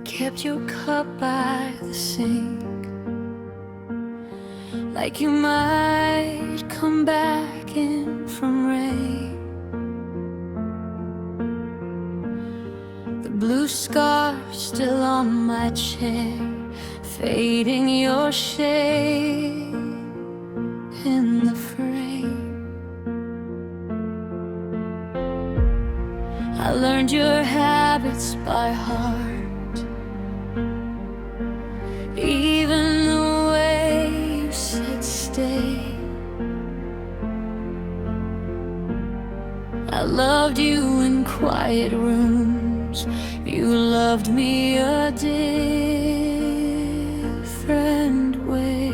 kept your cup by the sink, like you might come back in from rain. The blue scarf still on my chair, fading your shade in the frame. I learned your habits by heart, even the way you said stay. I loved you in quiet rooms, you loved me a different way.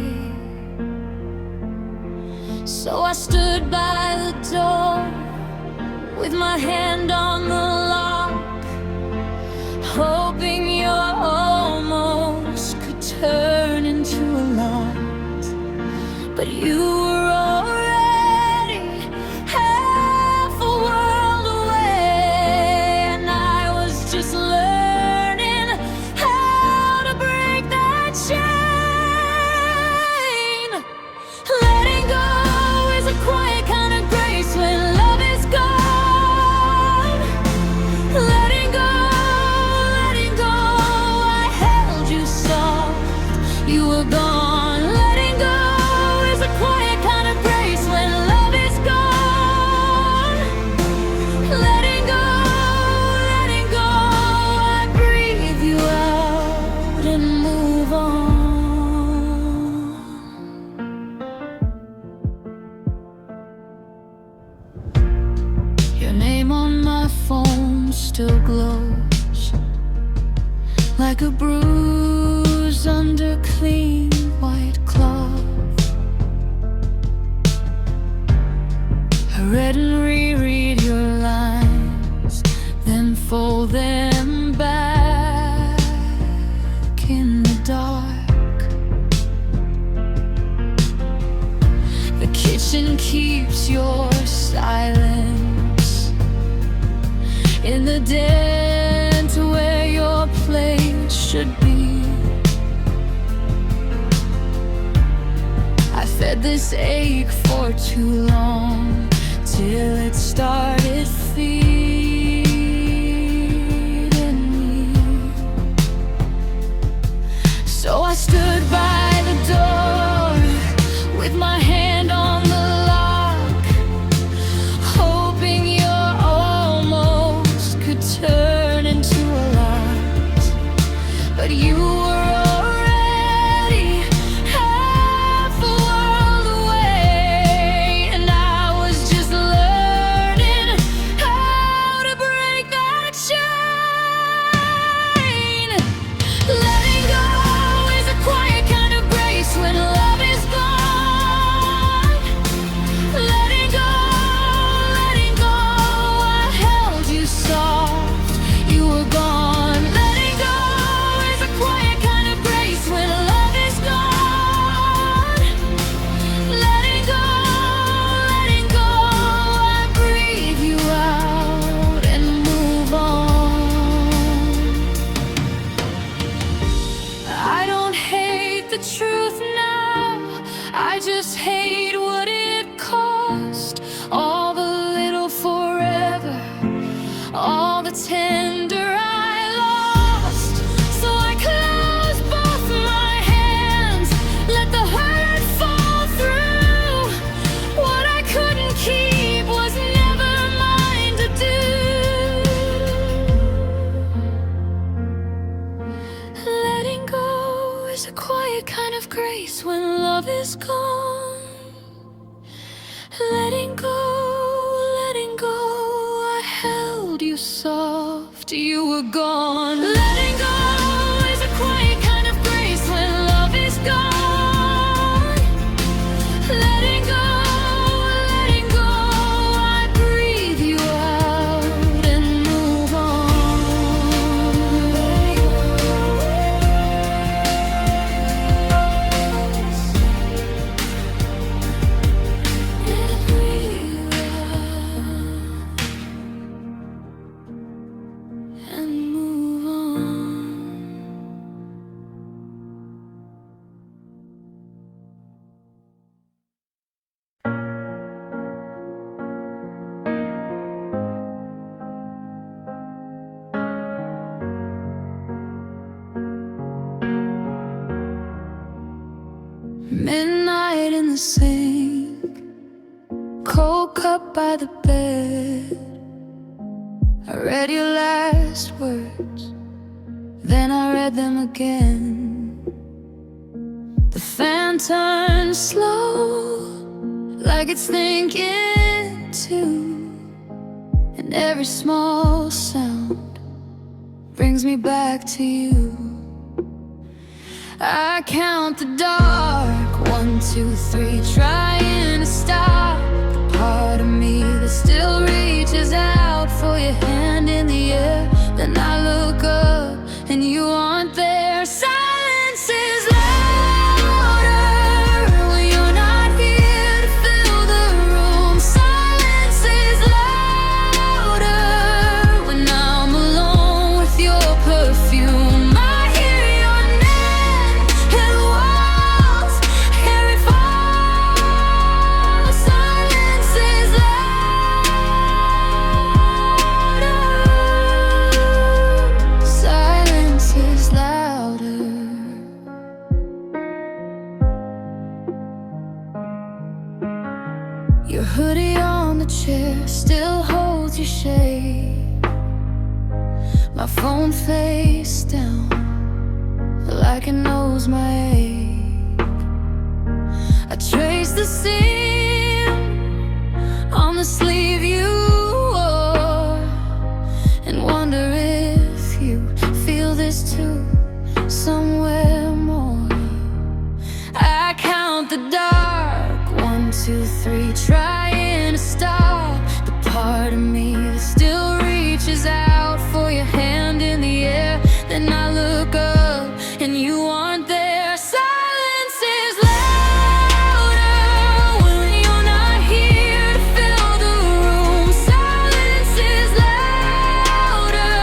So I stood by the door with my hand on the lock, hoping your almost could turn into a lot. But you were already half a world away, and I was just learning how to break that chain. Letting go is a quiet kind of grace when love is gone. Letting go, I held you soft, you were gone. Letting go is a quiet kind of grace when love is gone. Letting go, I breathe you out and move on. Your name on my phone still glows like a bruise under clean white cloth. I read and reread your lines, then fold them back in the dark. The kitchen keeps your silence in the dent where your plate should be. I fed this ache for too long, till it started feeding me. So I stood by the door with my hand on the lock, hoping your almost could turn into a lot. But you were already half a world away, and I was just learning how to break that chain. Letting go is a quiet kind of grace when love is gone. Letting go, I held you soft, you were gone. Letting go is a quiet kind of grace when love is gone. Letting go, I breathe you out and move on. I don't hate the truth now, I just hate what it cost. All the little forever, all the tender I lost. So I close both my hands, let the hurt fall through. What I couldn't keep was never mine to do. Letting go is a quiet kind of grace when love is gone. Letting go, I held you soft, you were gone. Letting go is a quiet kind of grace when love is gone. Letting go, I breathe you out and move on. Midnight in the sink, cold cup by the bed. I read your last words, then I read them again. The fan turns slow, like it's thinking too, and every small sound brings me back to you. I count the dark, 1, 2, 3, trying to stop the part of me that still reaches out for your hand in the air. Then I look up and you aren't there. Silence is louder when you're not here to fill the room. Silence is louder when I'm alone with your perfume. I hear your name in the walls, hear it fall. Silence is louder. Silence is louder. Your hoodie on the chair still holds your shade. My phone face down, like it knows my ache. I trace the seam on the sleeve you wore, and wonder if you feel this too, somewhere more. I count the dark, 1, 2, 3, trying to stop the part of me that still reaches out for your hand in the air. Then I look up and you aren't there. Silence is louder when you're not here to fill the room. Silence is louder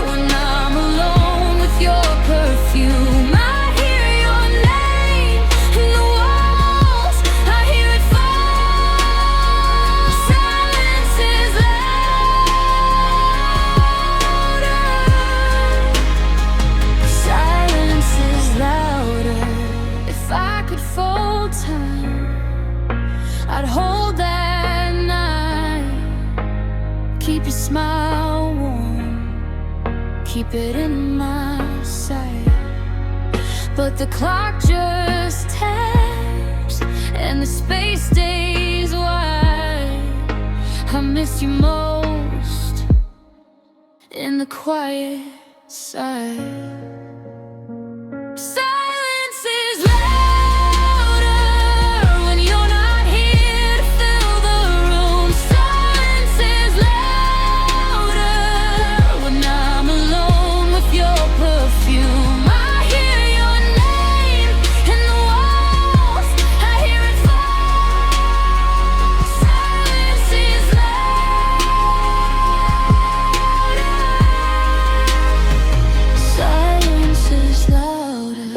when I'm alone with your perfume. I hear your name in the walls, I hear it fall. Silence is louder. Silence is louder. If I could fold time, I'd hold that night. Keep your smile warm, keep it in my sight. But the clock just ticks and the space stays wide. I miss you most in the quiet side. Silence is louder when you're not here to fill the room. Silence is louder when I'm alone with your perfume. I hear your name in the walls, I hear it fall. Silence is louder. Silence is louder.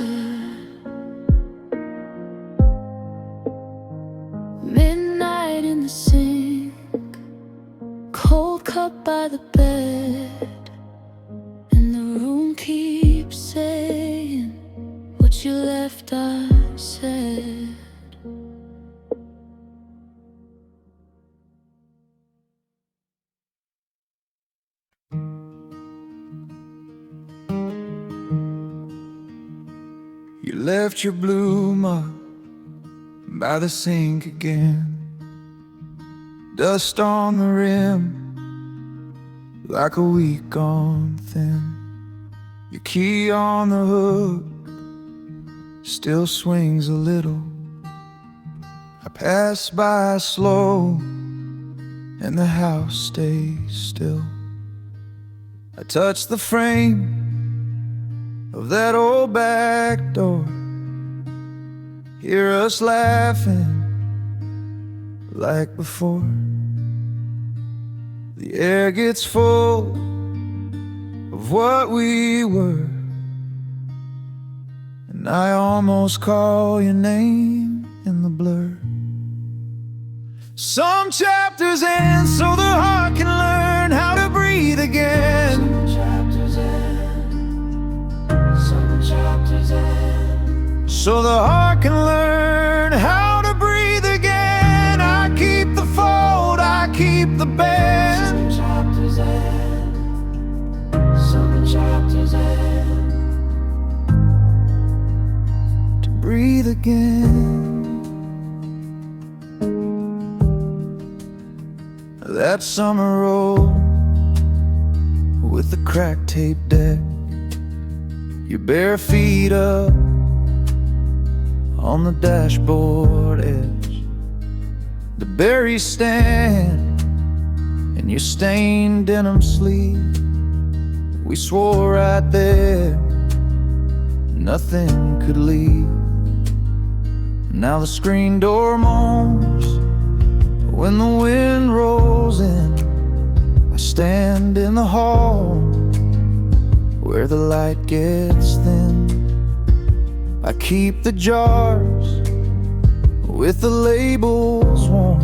Midnight in the sink, cold cup by the bed, and the room keeps saying what you left unsaid. You left your blue mug by the sink again. Dust on the rim, like a week gone thin. Your key on the hook still swings a little. I pass by slow and the house stays still. I touch the frame of that old back door, hear us laughing like before. The air gets full of what we were, and I almost call your name in the blur. Some chapters end so the heart can learn how to breathe again. Some chapters end so the heart can learn how to breathe again. I keep the fold, I keep the bend. Some chapters end, some chapters end, to breathe again. That summer road with the cracked tape deck, your bare feet up on the dashboard edge, the berries stand in your stained denim sleeve. We swore right there nothing could leave. Now the screen door moans when the wind rolls in. I stand in the hall where the light gets thin. I keep the jars with the labels worn,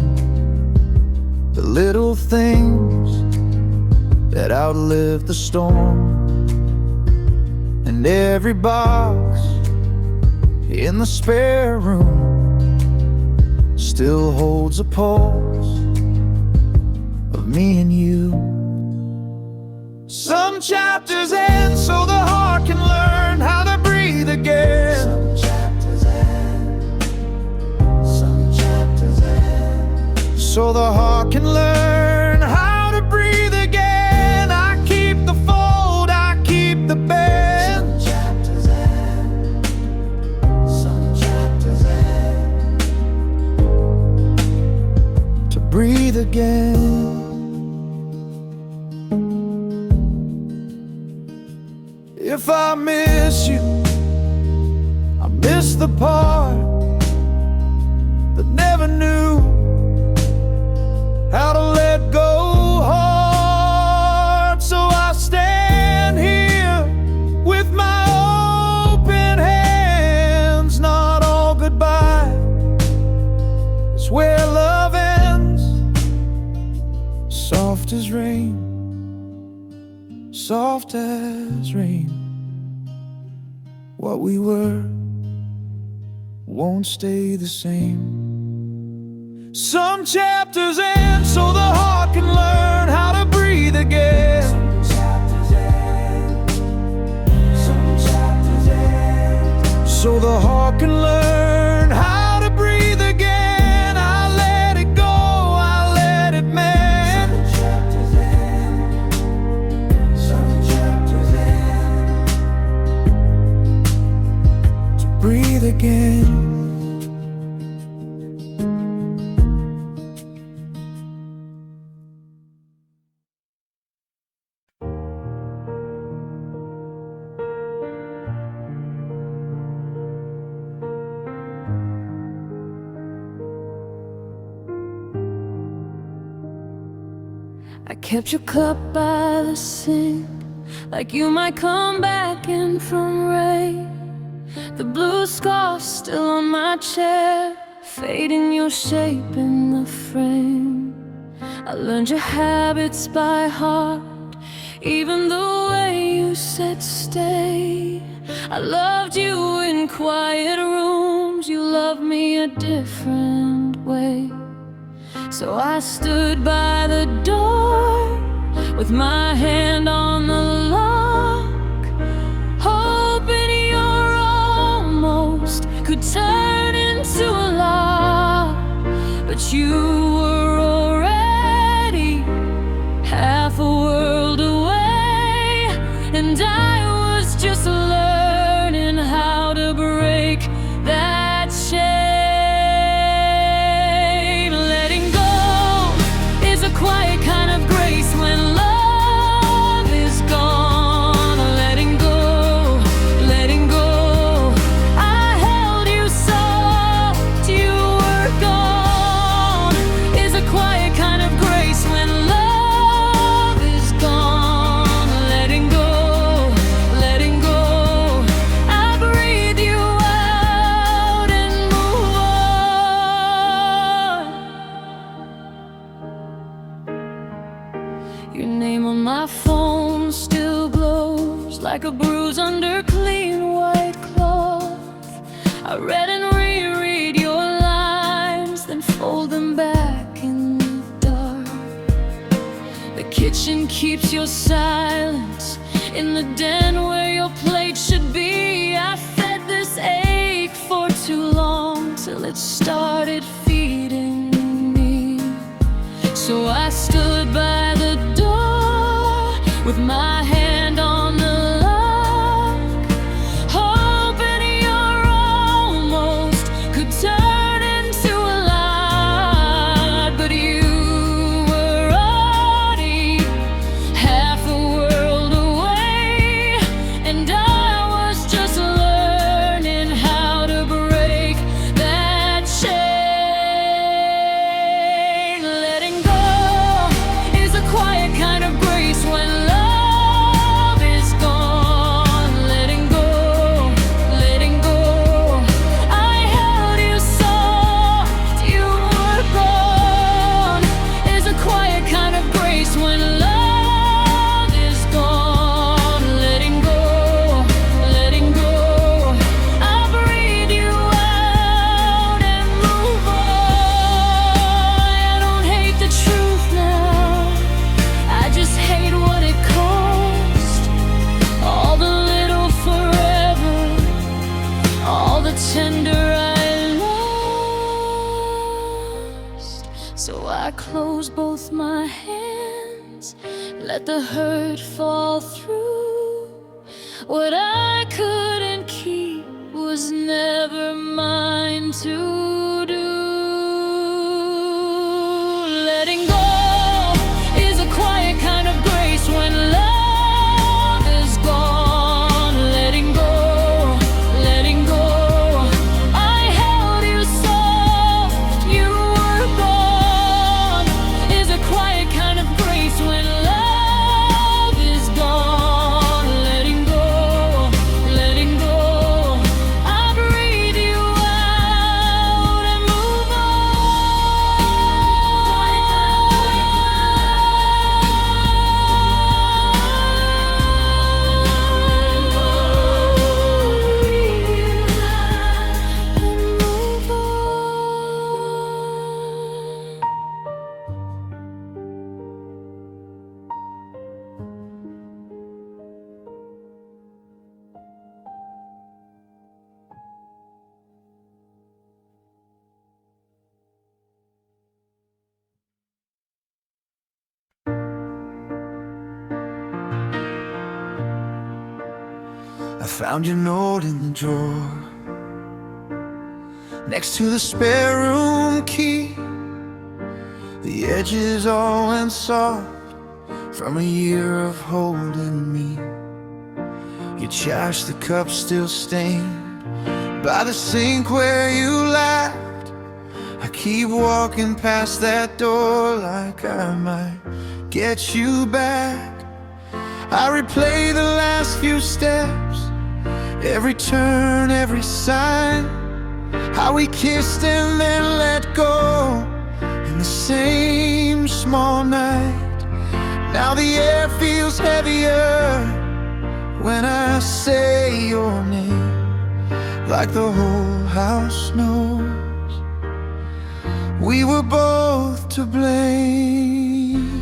the little things that outlive the storm. And every box in the spare room still holds a pulse of me and you. Some chapters end so the heart can learn how to breathe again. Some chapters end, some chapters end, so the heart can learn how to breathe again. I keep the fold, I keep the bend. Some chapters end, some chapters end, to breathe again. If I miss you, I miss the part that never knew how to let go hard. So I stand here with my open hands. Not all goodbye is where love ends. Soft as rain, soft as rain. What we were won't stay the same. Some chapters end so the heart can learn how to breathe again. Some chapters end, some chapters end, so the heart can learn how to breathe again. I let it go, I let it mend. Some chapters end, some chapters end, to breathe again. I kept your cup by the sink, like you might come back in from rain. The blue scarf still on my chair, fading your shape in the frame. I learned your habits by heart, even the way you said stay. I loved you in quiet rooms, you loved me a different way. So I stood by the door with my hand on the lock, hoping your almost could turn into a lie. But you were already half a world away, and I was just learning how to break that chain. Quiet kind of grace when love is gone. Letting go, letting go. I held you soft, you were gone. Is a quiet kind of grace when love is gone. Letting go, letting go. I breathe you out and move on. Your name on my phone still glows like a bruise under clean white cloth. I read and reread your lines, then fold them back in the dark. The kitchen keeps your silence in the den where your plate should be. I fed this ache for too long till it started feeding me. So I stood by the door with my hand on the lock, hoping your almost could turn into a lot. But you were already half a world away, and I was just learning how to break that chain. Letting go is a quiet kind of grace when love is gone. Letting go, letting go. I held you soft, you were gone. Is a quiet kind of grace when love is gone. Letting go, letting go. I breathe you out and move on. I don't hate the truth now, I just hate what it cost. All the little forever, all the tender I lost. So I close both my hands, let the hurt fall through. What I couldn't keep was never mine to do. Letting go is a quiet kind of grace when love is gone. Letting go, letting go. I held you soft, you were gone. Is a quiet kind of grace when love is gone. Letting go, letting go. I breathe you out and move I found your note in the drawer next to the spare room key. The edges all went soft from a year of holding me. Your trash, the cup still stained by the sink where you laughed. I keep walking past that door like I might get you back. I replay the last few steps, every turn, every sign, how we kissed and then let go in the same small night. Now the air feels heavier when I say your name, like the whole house knows we were both to blame.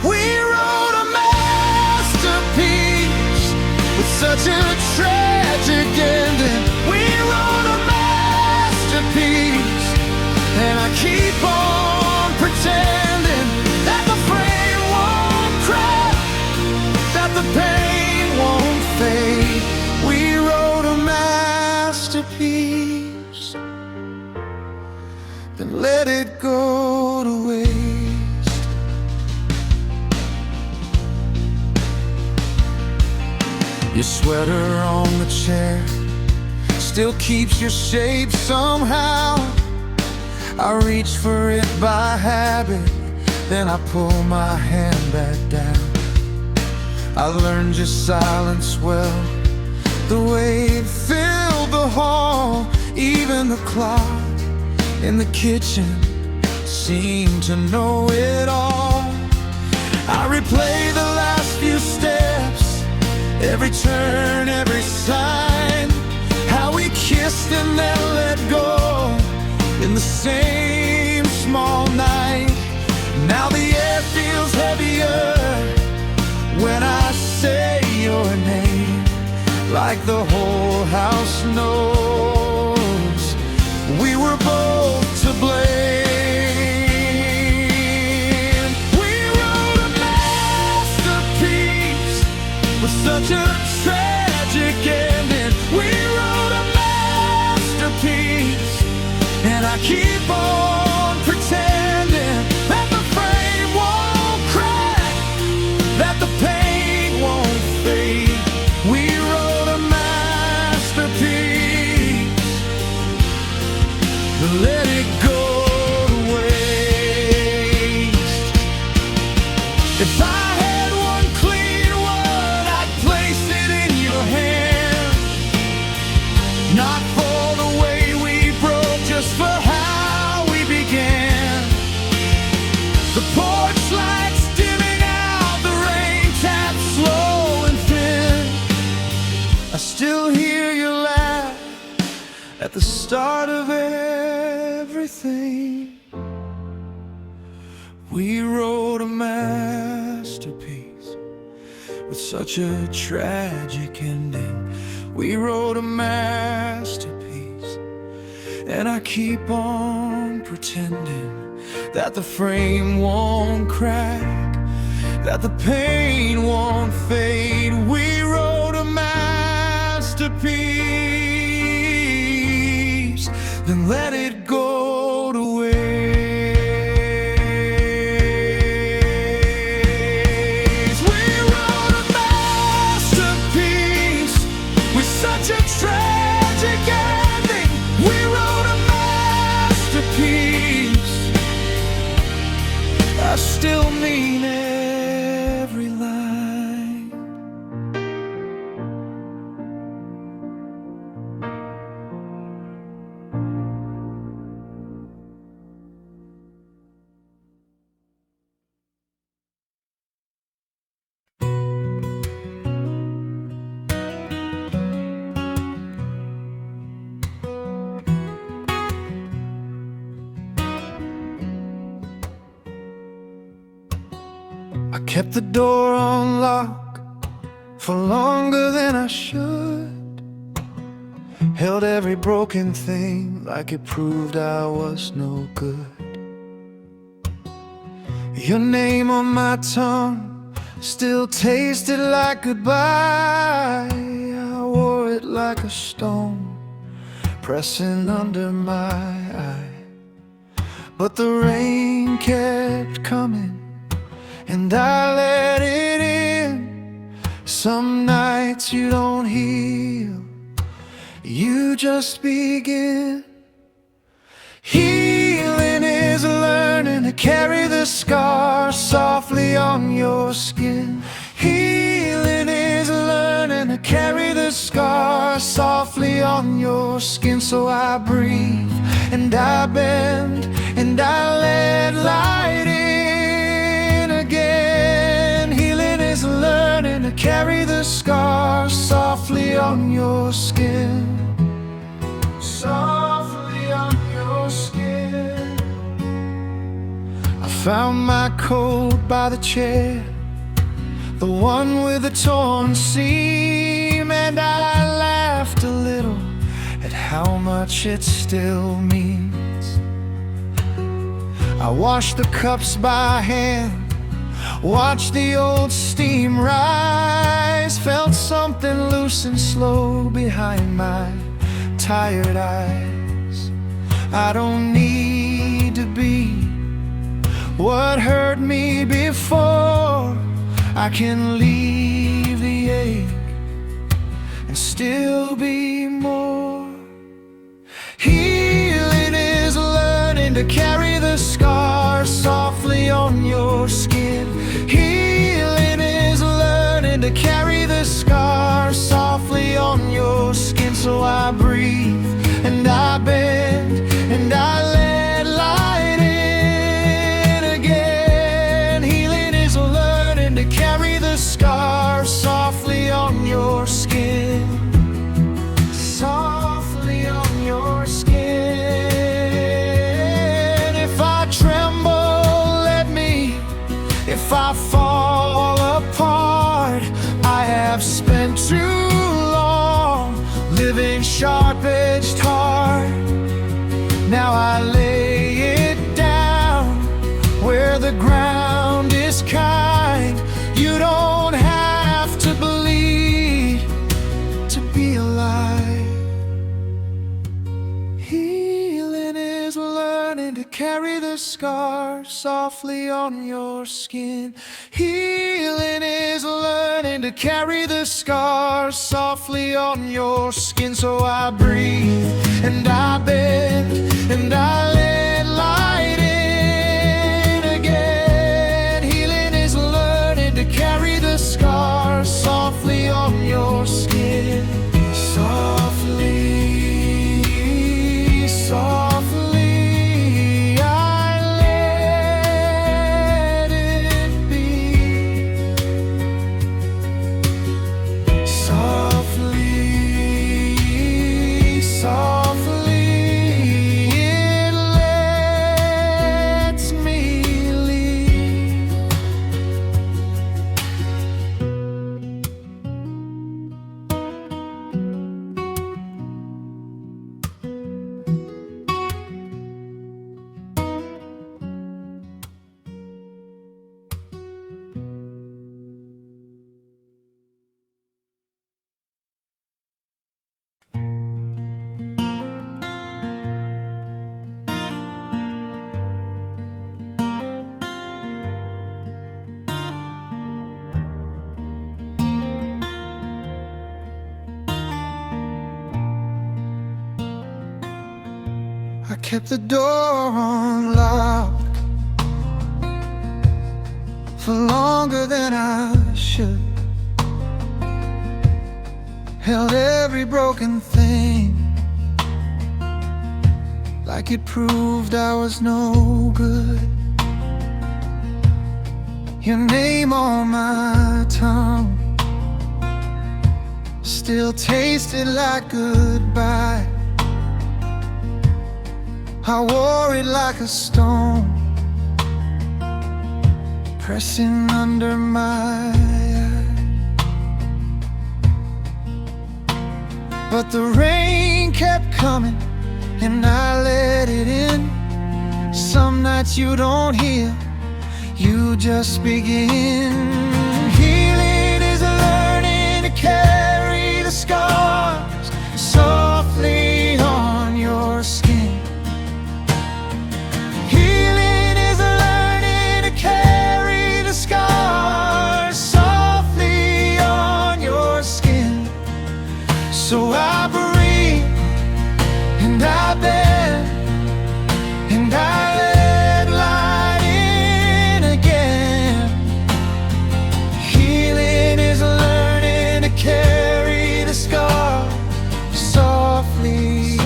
We wrote a masterpiece with such a tragic ending. We wrote a masterpiece, and I keep on pretending that the frame won't crack, that the pain won't fade. We wrote a masterpiece, then let it go to waste. Your sweater on the chair still keeps your shape somehow. I reach for it by habit, then I pull my hand back down. I learned your silence well, the way it filled the hall. Even the clock in the kitchen seemed to know it all. I replay the last few steps, every turn, every sign, how we kissed and then let go in the same small night. Now the air feels heavier when I say your name, like the whole house knows we were both to blame. We wrote a masterpiece with such a tragic ending. We wrote a masterpiece, and I keep on pretending that the frame won't crack, that the pain won't fade. We wrote a masterpiece, but let it go to waste. If I had one clean word, I'd place it in your hand. Not for the way we broke, just for how we began. The porch lights dimming out, the rain taps slow and thin. I still hear you laugh at the start of everything. We wrote a masterpiece with such a tragic ending. We wrote a masterpiece, and I keep on pretending that the frame won't crack, that the pain won't fade. We wrote a masterpiece, then let it go to waste. We wrote a masterpiece with such a tragic ending. We wrote a masterpiece, I still mean every line. I kept the door on lock for longer than I should. Held every broken thing like it proved I was no good. Your name on my tongue still tasted like goodbye. I wore it like a stone pressing under my eye. But the rain kept coming, and I let it in. Some nights you don't heal, you just begin. Healing is learning to carry the scars softly on your skin. Healing is learning to carry the scars softly on your skin. So I breathe and I bend and I let light in again. Healing is learning to carry the scars softly on your skin. Softly on your skin. I found my coat by the chair, the one with the torn seam, and I laughed a little at how much it still means. I washed the cups by hand, watched the old steam rise, felt something loose and slow behind my tired eyes. I don't need to be what hurt me before. I can leave the ache and still be more. Healing is learning to carry the scars softly on your skin. Healing is learning to carry the scars softly on your skin. So I breathe and I bend and I let light in again. Healing is learning to carry the scars softly on your skin. Softly too long, living sharp-edged hard. Now I lay it down where the ground is kind. You don't have to bleed to be alive. Healing is learning to carry the scars softly on your skin. Healing is learning to carry the scars softly on your skin. So I breathe and I bend and I let light in again. Healing is learning to carry the scars softly on your skin. Softly, softly, I let it be. Softly, softly, it lets me leave. I kept the door unlocked for longer than I should. Held every broken thing like it proved I was no good. Your name on my tongue still tasted like goodbye. I wore it like a stone, pressing under my eye. But the rain kept coming and I let it in. Some nights you don't heal, you just begin. Healing is learning to carry the scars softly on your skin. Healing is learning to carry the scars softly on your skin. So I breathe and I bend and I let light in again. Healing is learning to carry the scars softly.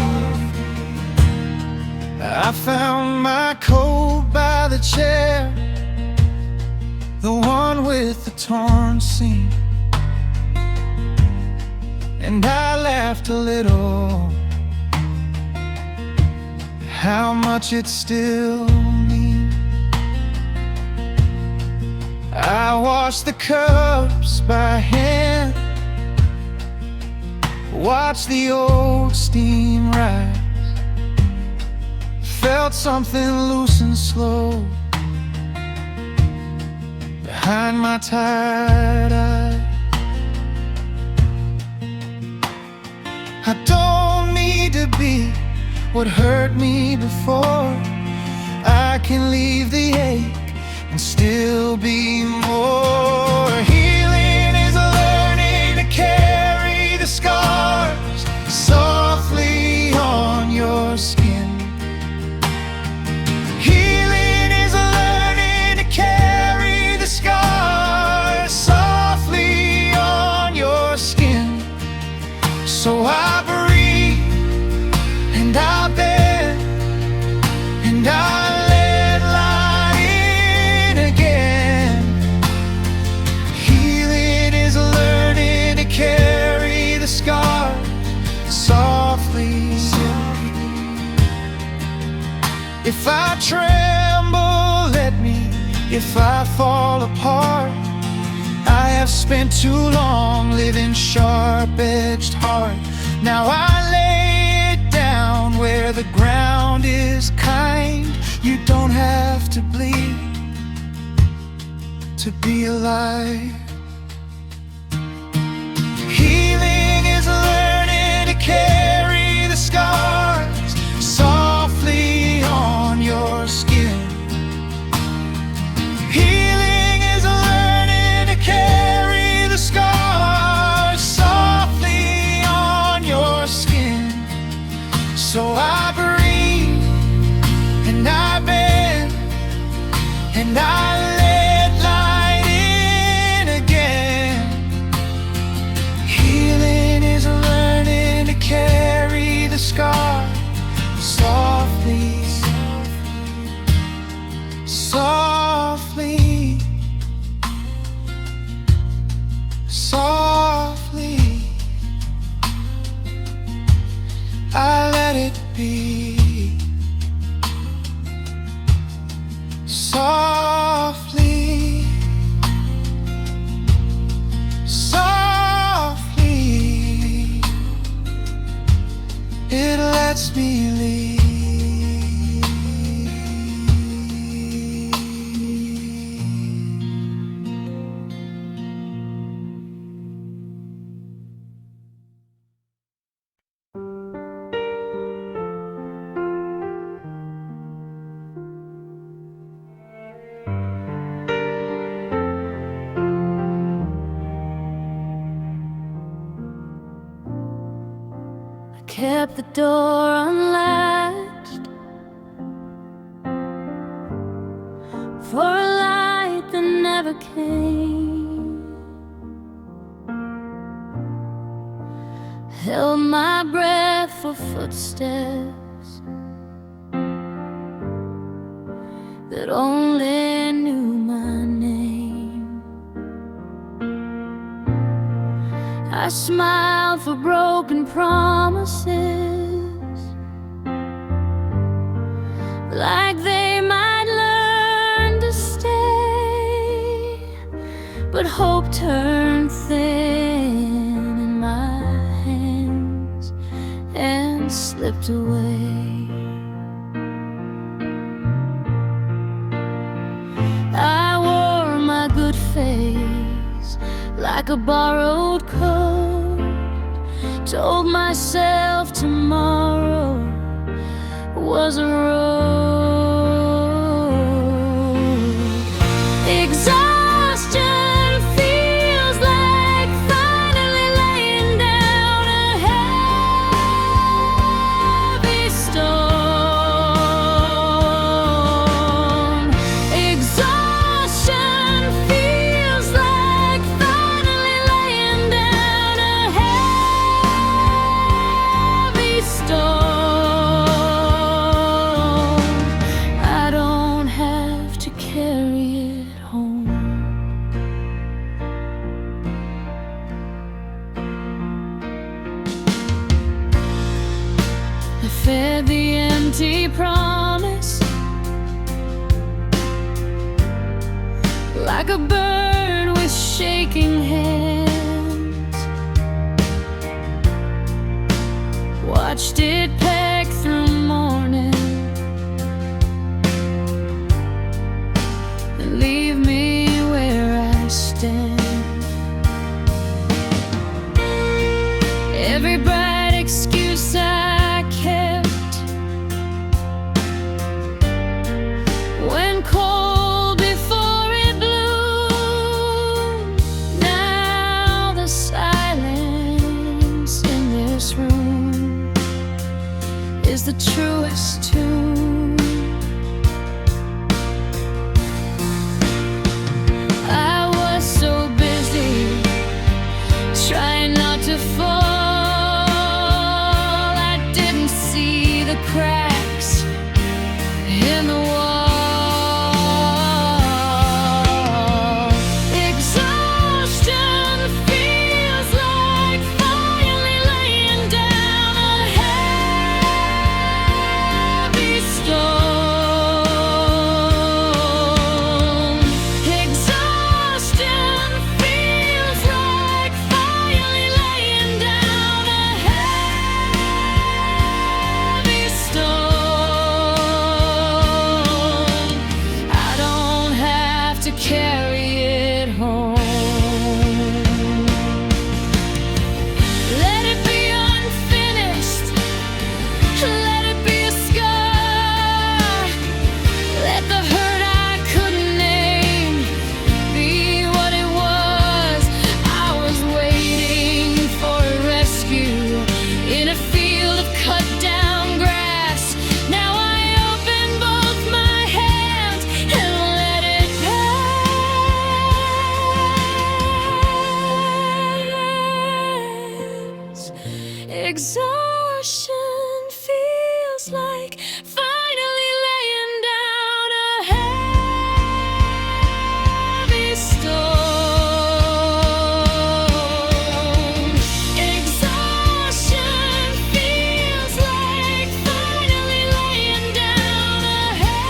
I found my coat by the chair, the one with the torn seam, and I laughed a little. How much it still means. I washed the cups by hand, watched the old steam rise, felt something loose and slow behind my tired eye. I don't need to be what hurt me before. I can leave the ache and still be more. Healing is learning to carry the scars softly on your skin. Healing is learning to carry the scars softly on your skin. So I breathe and I bend and I let light in again. Healing is learning to carry the scars softly. If I tremble, let me. If I fall apart, I have I've spent too long living sharp-edged hard. Now I lay it down where the ground is kind. You don't have to bleed to be alive. Healing is learning to carry the scars softly on your skin. Healing is learning to carry the scars softly on your skin. So I breathe and I bend and I let light in again. Healing is learning to carry the scar softly, softly, softly. I let it be. Softly, softly, it lets me leave. Kept the door unlatched for a light that never came. Held my breath for footsteps that only knew my name. I smiled for broken promises, like they might learn to stay. But hope turned thin in my hands and slipped away. I wore my good face like a borrowed coat. Told myself tomorrow was a road. Exhaustion feels like finally laying down a heavy stone. Exhaustion feels like finally laying down a heavy stone. I don't have to carry it home. I fed the empty promise like a bird with shaking hands. Watched it peck through morning and leave me where I stand. Every bright excuse I kept went cold before it blew. Now carry it home. Let it be unfinished, let it be a scar. Let the hurt I couldn't name be what it was. I was waiting for a rescue in a field of cut down grass. Now I open both my hands and let it pass. Exhaustion feels like finally laying down a heavy stone. Exhaustion feels like finally laying down a heavy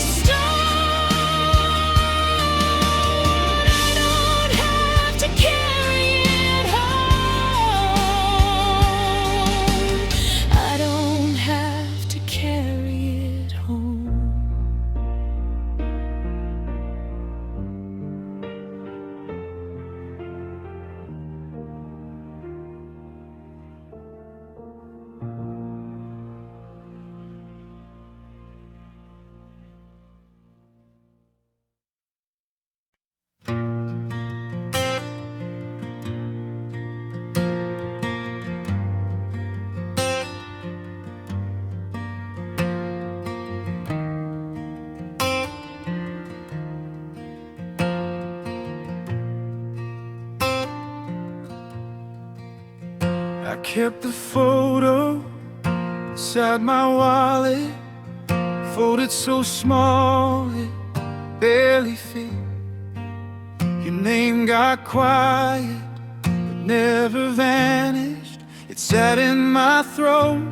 stone. I don't have to carry it home. I don't have to carry it home. I kept the photo inside my wallet, folded so small it barely fit. Your name got quiet but never vanished. It sat in my throat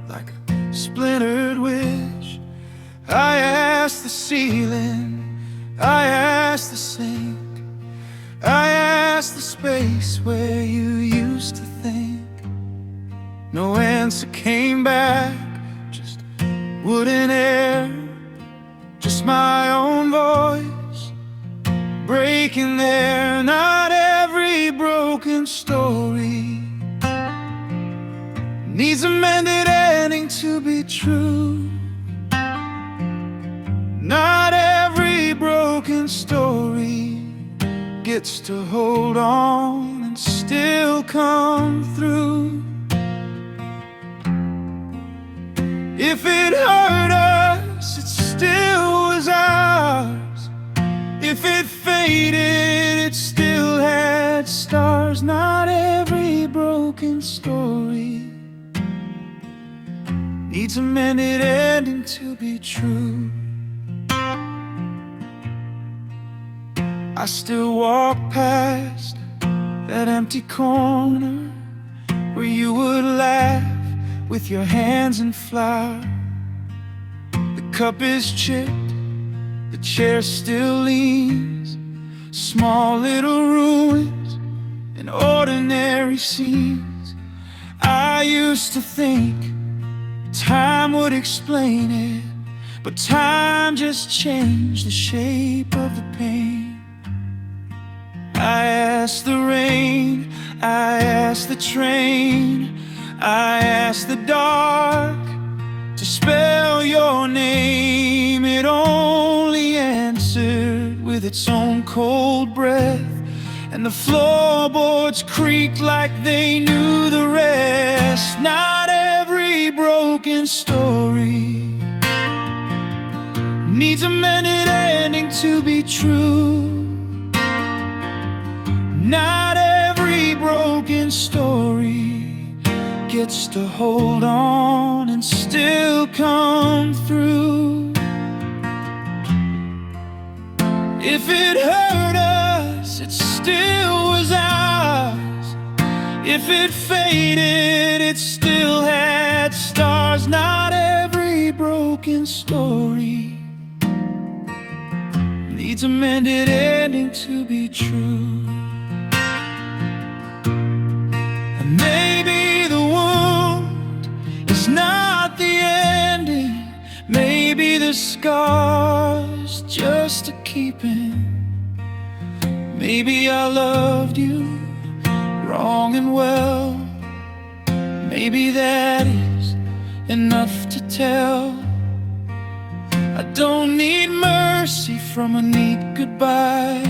like a splintered wish. I asked the ceiling, I asked the sink, I asked the space where you used to think. No answer came back, just wooden air, just my own voice breaking there. Not every broken story needs a mended ending to be true. Not every broken story gets to hold on and still come through. If it hurt us, it still was ours. If it faded, it still had stars. Not every broken story needs a mended ending to be true. I still walk past that empty corner where you would laugh with your hands in flour. The cup is chipped, the chair still leans, small little ruins and ordinary scenes. I used to think time would explain it, but time just changed the shape of the pain. I asked the rain, I asked the train, I asked the dark to spell your name. It only answered with its own cold breath, and the floorboards creaked like they knew the rest. Not every broken story needs a mended ending to be true. Not every broken story gets to hold on and still come through. If it hurt us, it still was ours. If it faded, it still had stars. Not every broken story needs a mended ending to be true. And maybe the wound is not the ending. Maybe Maybe the scars just a keeping. Maybe I loved you wrong and well. Maybe that is enough to tell. I don't need mercy from a neat goodbye.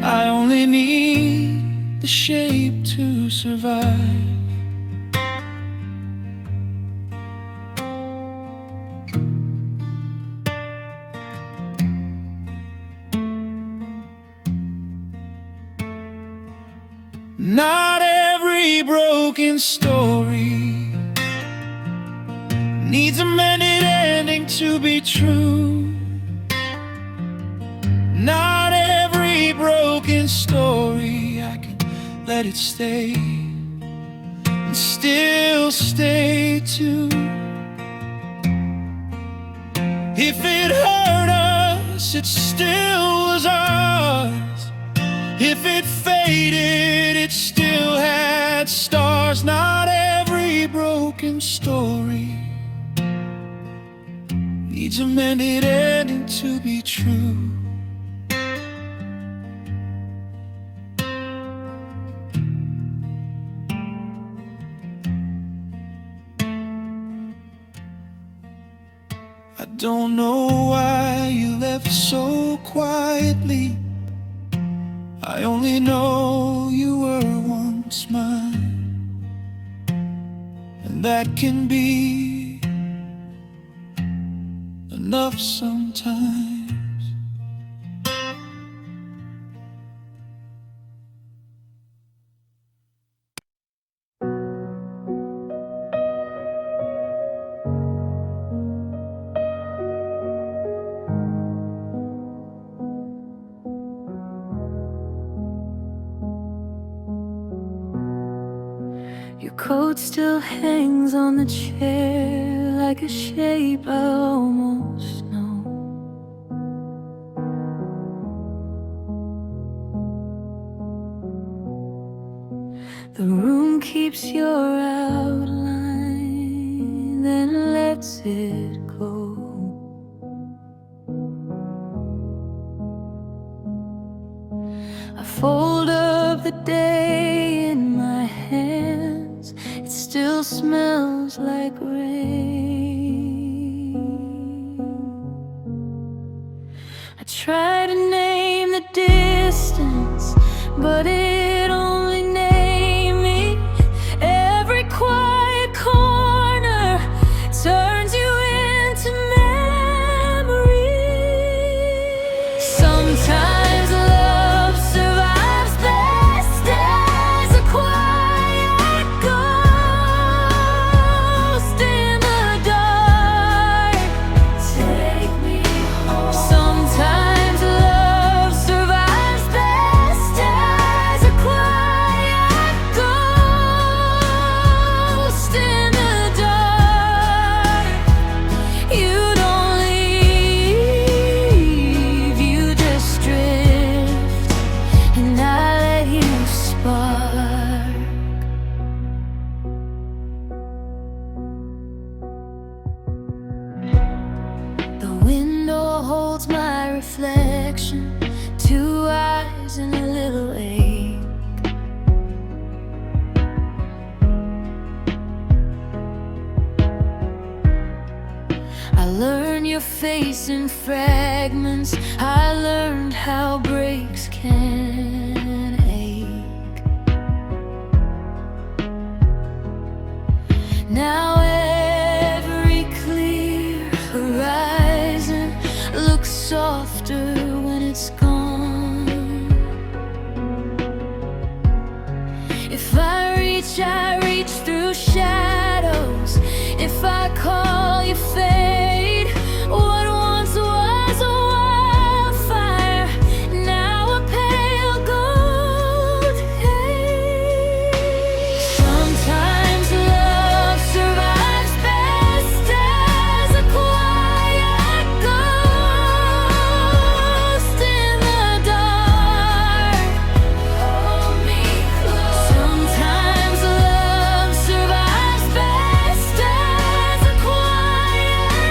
I only need the shape to survive. Not every broken story needs a mended ending to be true. Not every broken story, I can let it stay and still stay too. If it hurt us, it still was ours. If it faded, it still had stars. Not every broken story needs a mended ending to be true. I don't know why you left so quietly. I only know you were once mine, and that can be enough sometimes. Your coat still hangs on the chair like a shape I almost know. The room keeps your outline, then lets it go. I fold up the day in my hands. It still smells like rain. I try to name the distance, but it only named me. Every quiet corner turns you into memory. Sometimes love survives best as a quiet ghost in the dark. Take me home. Sometimes love survives best as a quiet ghost in the dark. You don't leave, you just drift, and I let you spark. The window holds my reflection, two eyes and a little ache. I learned your face in fragments. I learned how breaks can ache. Now every clear horizon looks softer when it's gone. If I reach through shadows. If I call you fade, what once was a wildfire, now a pale gold haze. Sometimes love survives best as a quiet ghost in the dark. Hold me close. Sometimes love survives best as a quiet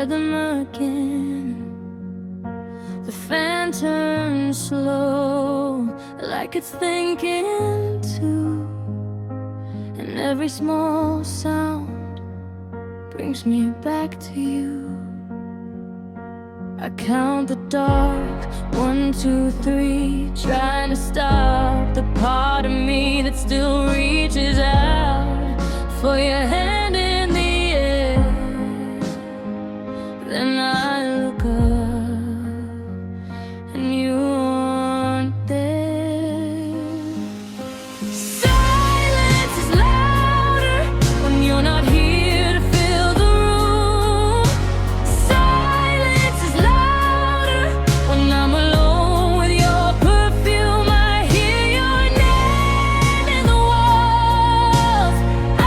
read them again. The fan turns slow, like it's thinking too, and every small sound brings me back to you. I count the dark, 1, 2, 3, trying to stop the part of me that still reaches out for your hand in the air. Then I look up and you aren't there. Silence is louder when you're not here to fill the room. Silence is louder when I'm alone with your perfume. I hear your name in the walls, I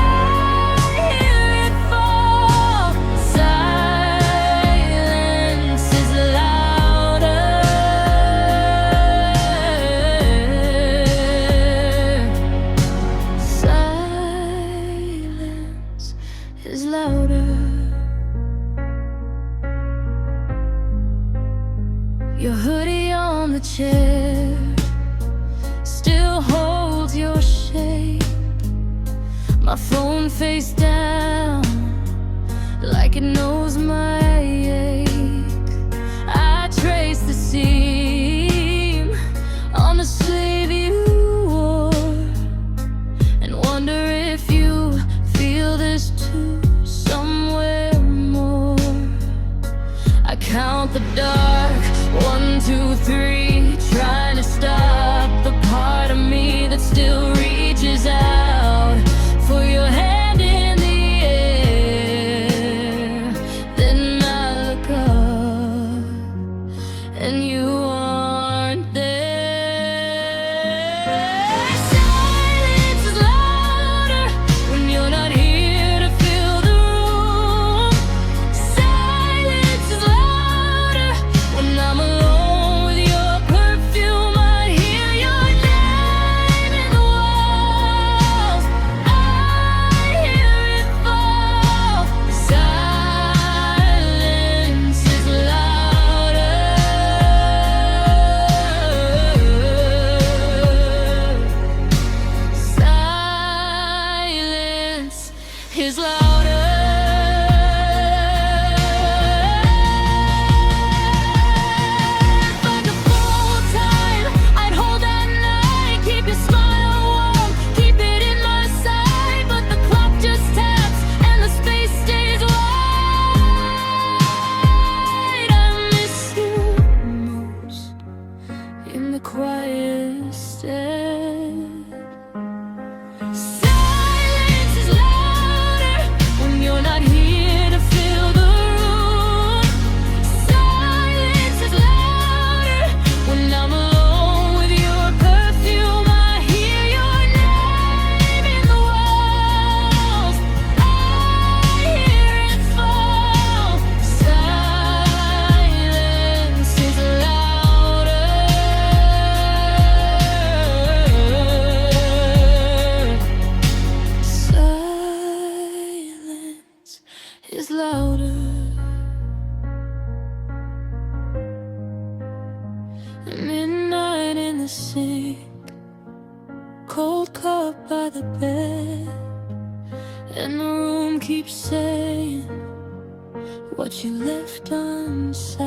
hear it fall. Silence is louder. Silence is louder. Your hoodie on the chair still holds your shape. My phone face down, like it knows my ache. I trace the seam on the sleeve you wore, and wonder if you feel this too somewhere more. I count the dark, 1, 2, 3, trying to stop the part of me that still reaches out for your hand in the air. Then I look up and you aren't there. Silence is louder when you're not here to fill the room. Silence is louder when I'm alone with your perfume. I hear your name in the walls, I hear it fall. Silence is louder. Silence is louder. If I could full time, I'd hold that night, keep your smile warm, keep it in my sight. But the clock just taps and the space stays wide. I miss you most in the quietest stead. Silence is louder when you're not here to fill the room. Silence is louder when I'm alone with your perfume. I hear your name in the walls, I hear it fall. Silence is louder. Silence is louder. Midnight in the sink, cold cup by the bed, and the room keeps saying what you left unsaid.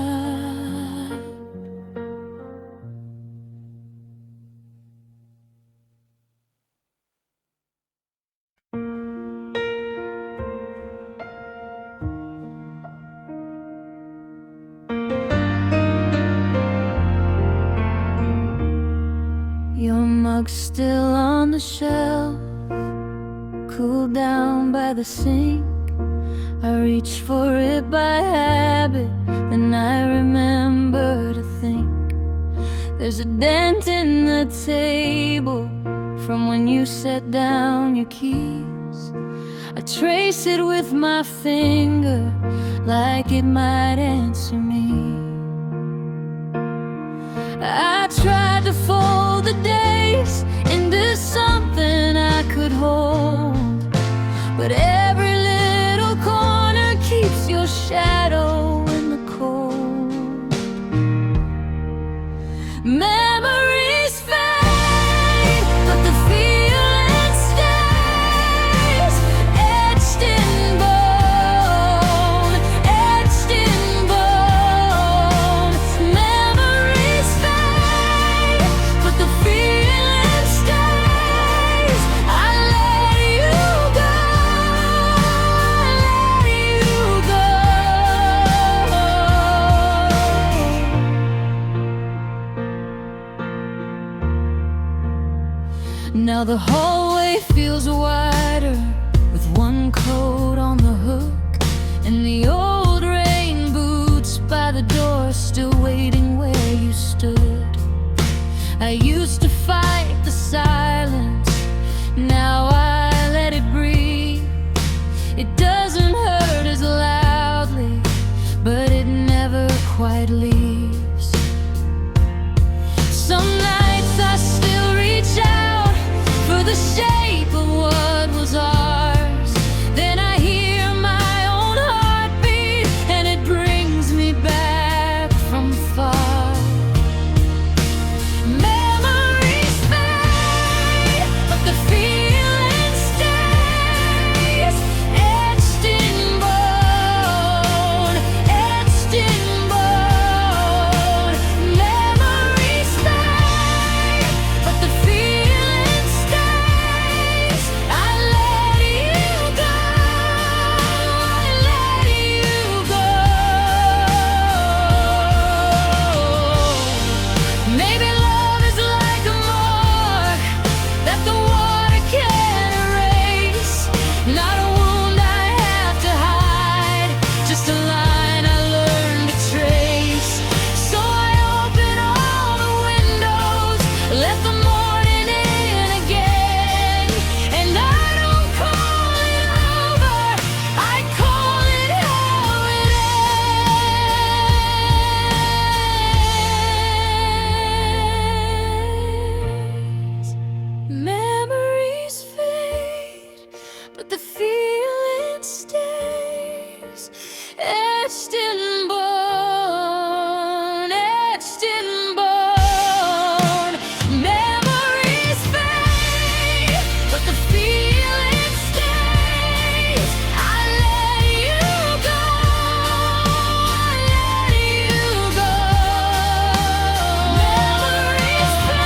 Your mug's still on the shelf, cooled down by the sink. I reach for it by habit, then I remember to think there's a dent in the table from when you set down your keys. I trace it with my finger like it might answer me. I tried to fold the days into something I could hold, but every little corner keeps your shadow Now the hallway feels wider with one coat on the hook, and the old rain boots by the door still waiting where you stood. I used to fight the silence, now I let it breathe. It doesn't hurt as loudly, but it never quite leaves. Some nights I still reach out for the shape of what was ours. Then I hear my own heartbeat, and it brings me back from far. Memories fade, but the feeling stays, etched in bone, etched in bone. Memories fade, but the feeling stays. I let you go, I let you go. Maybe love is like a mark that the water can't erase. Not a wound I have to hide, just a line I learned to trace. So I open all the windows, let the morning in again. And I don't call it over, I call it how it ends. Memories fade, but the feeling stays, etched in bone, etched in bone. Memories fade, but the feeling stays. I let you go, I let you go. Memories fade,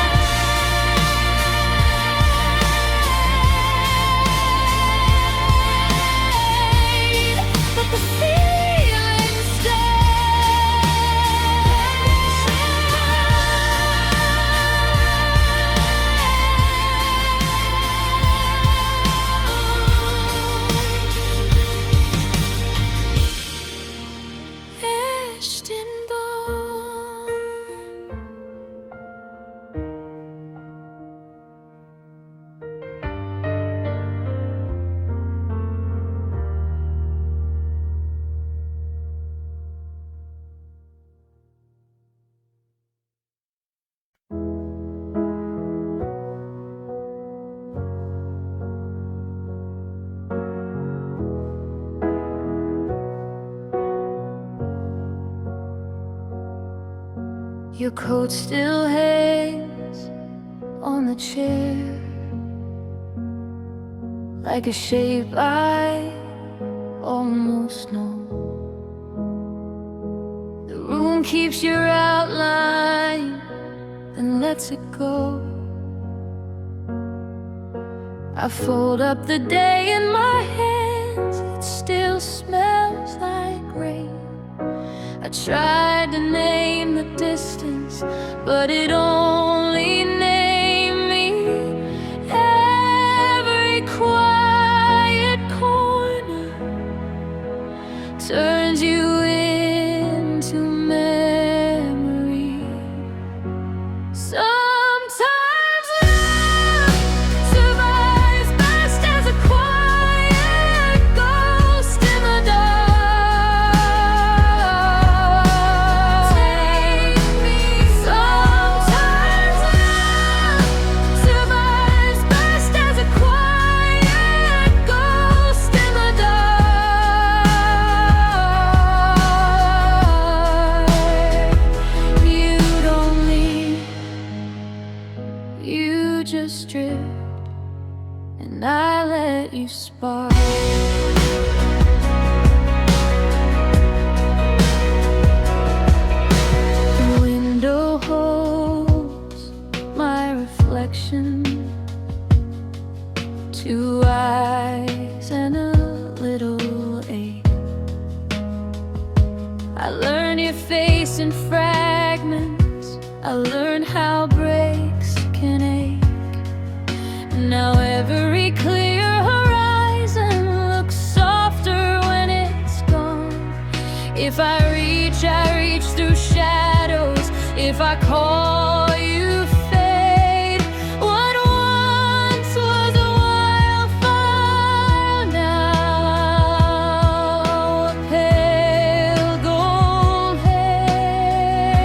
but the feeling stays, etched in bone. Your coat still hangs on the chair, like a shape I almost know. The room keeps your outline, then lets it go. I fold up the day in my hands, it still smells like rain. I tried to name the distance, but it only named me. Every quiet corner turns you into memory. Sometimes love survives best as a quiet ghost in the dark. Take me. Sometimes love survives best as a quiet ghost in the dark. You don't leave, you just drift, and I let you spark. The window holds my reflection, two eyes and a little ache. I learn your face in fragments, I learn how breaks can ache. If I reach through shadows. If I call you fade, what once was a wildfire now a pale gold haze.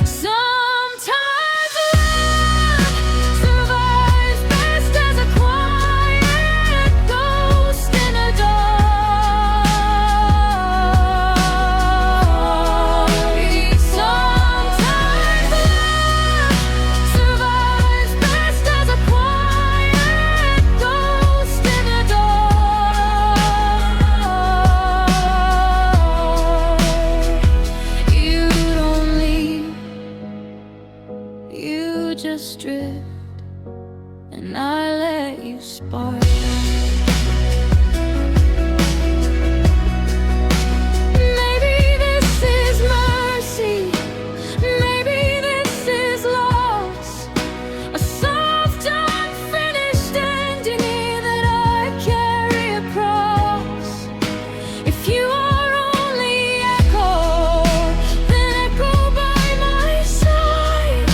Sometimes love survives best as a quiet ghost in a dark. Sometimes love survives best as a quiet ghost in a dark. You don't leave, you just drift, and I let you spark. Maybe this is mercy, maybe this is loss, a soft unfinished ending that I carry across. If you are only echo, then echo by my side.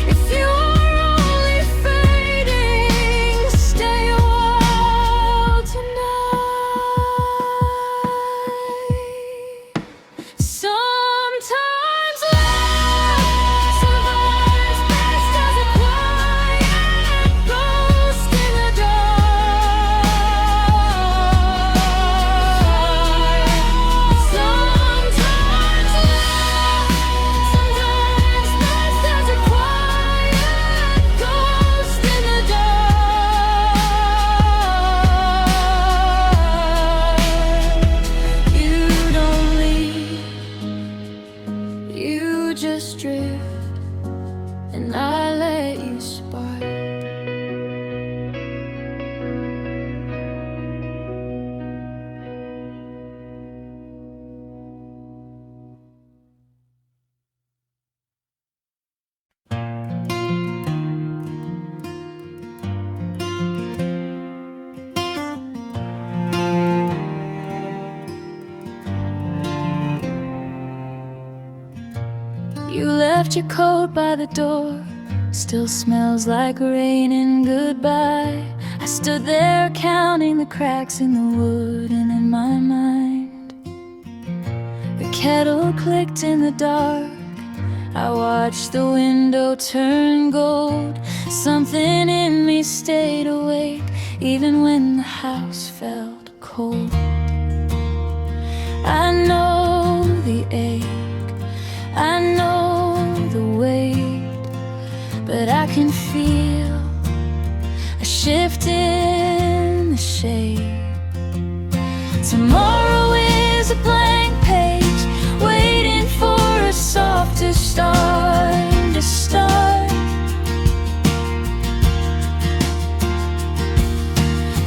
If you are only fading, stay a while tonight. Sometimes love survives best as a quiet ghost in the dark. Sometimes love survives best as a quiet ghost in the dark. You don't leave, you just drift, and I let you spark. You left your coat by the door, still smells like rain and goodbye. I stood there counting the cracks in the wood, and in my mind the kettle clicked in the dark. I watched the window turn gold. Something in me stayed awake, even when the house felt cold. I know the ache, I know the weight, but I can feel a shift in the shade. Tomorrow is a blank page, waiting for a softer start to start.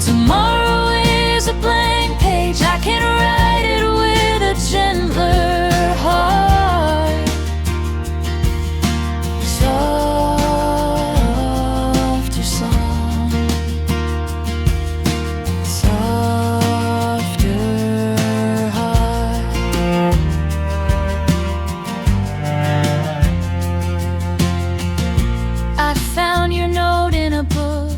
Tomorrow is a blank page, I can write it with a gentler heart. Softer song, softer heart. I found your note in a book,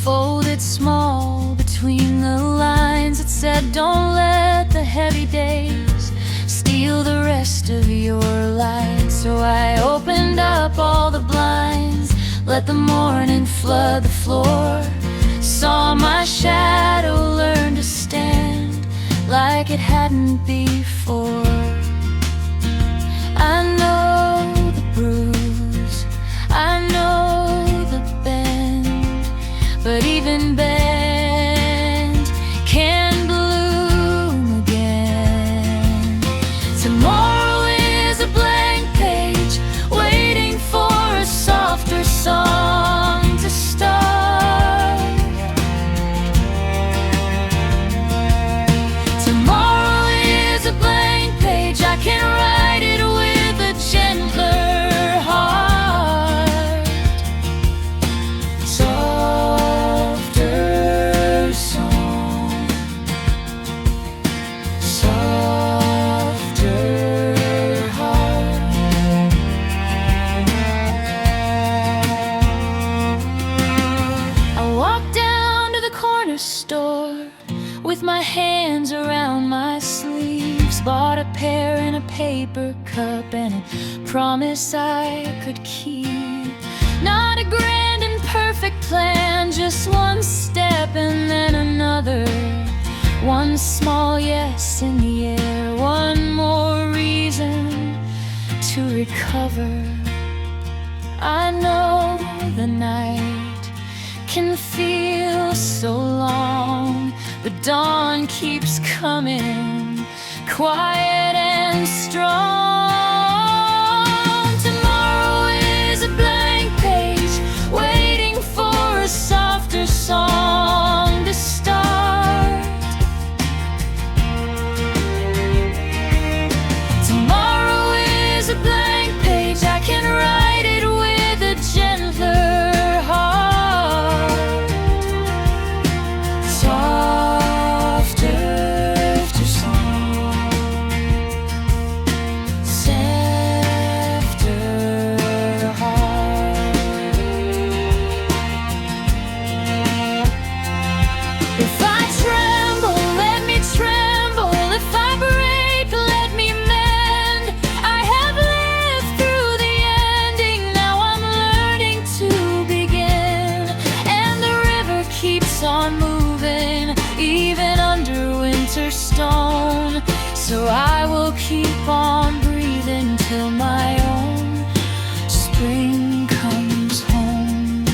folded small between the lines. It said, don't let the heavy days steal the rest of your light. So I opened up all the blinds, let the morning flood the floor. Saw my shadow learn to stand like it hadn't before. I know the bruise, I know the bend, but even bend can bloom again. Tomorrow is a blank page, waiting for a softer song to start. Tomorrow is a blank page, bought a pear in a paper cup and a promise I could keep. Not a grand and perfect plan, just one step and then another. One small yes in the air, one more reason to recover. I know the night can feel so long, but dawn keeps coming, quiet and strong. Tomorrow is a blank page, waiting for a softer song to start. Tomorrow is a blank page, I can write it with a gentler heart. Softer song, softer heart. If I tremble, let me tremble. If I break, let me mend. I have lived through the ending, now I'm learning to begin. And the river keeps on moving, even under winter stone. So I will keep on breathing till my own spring comes home.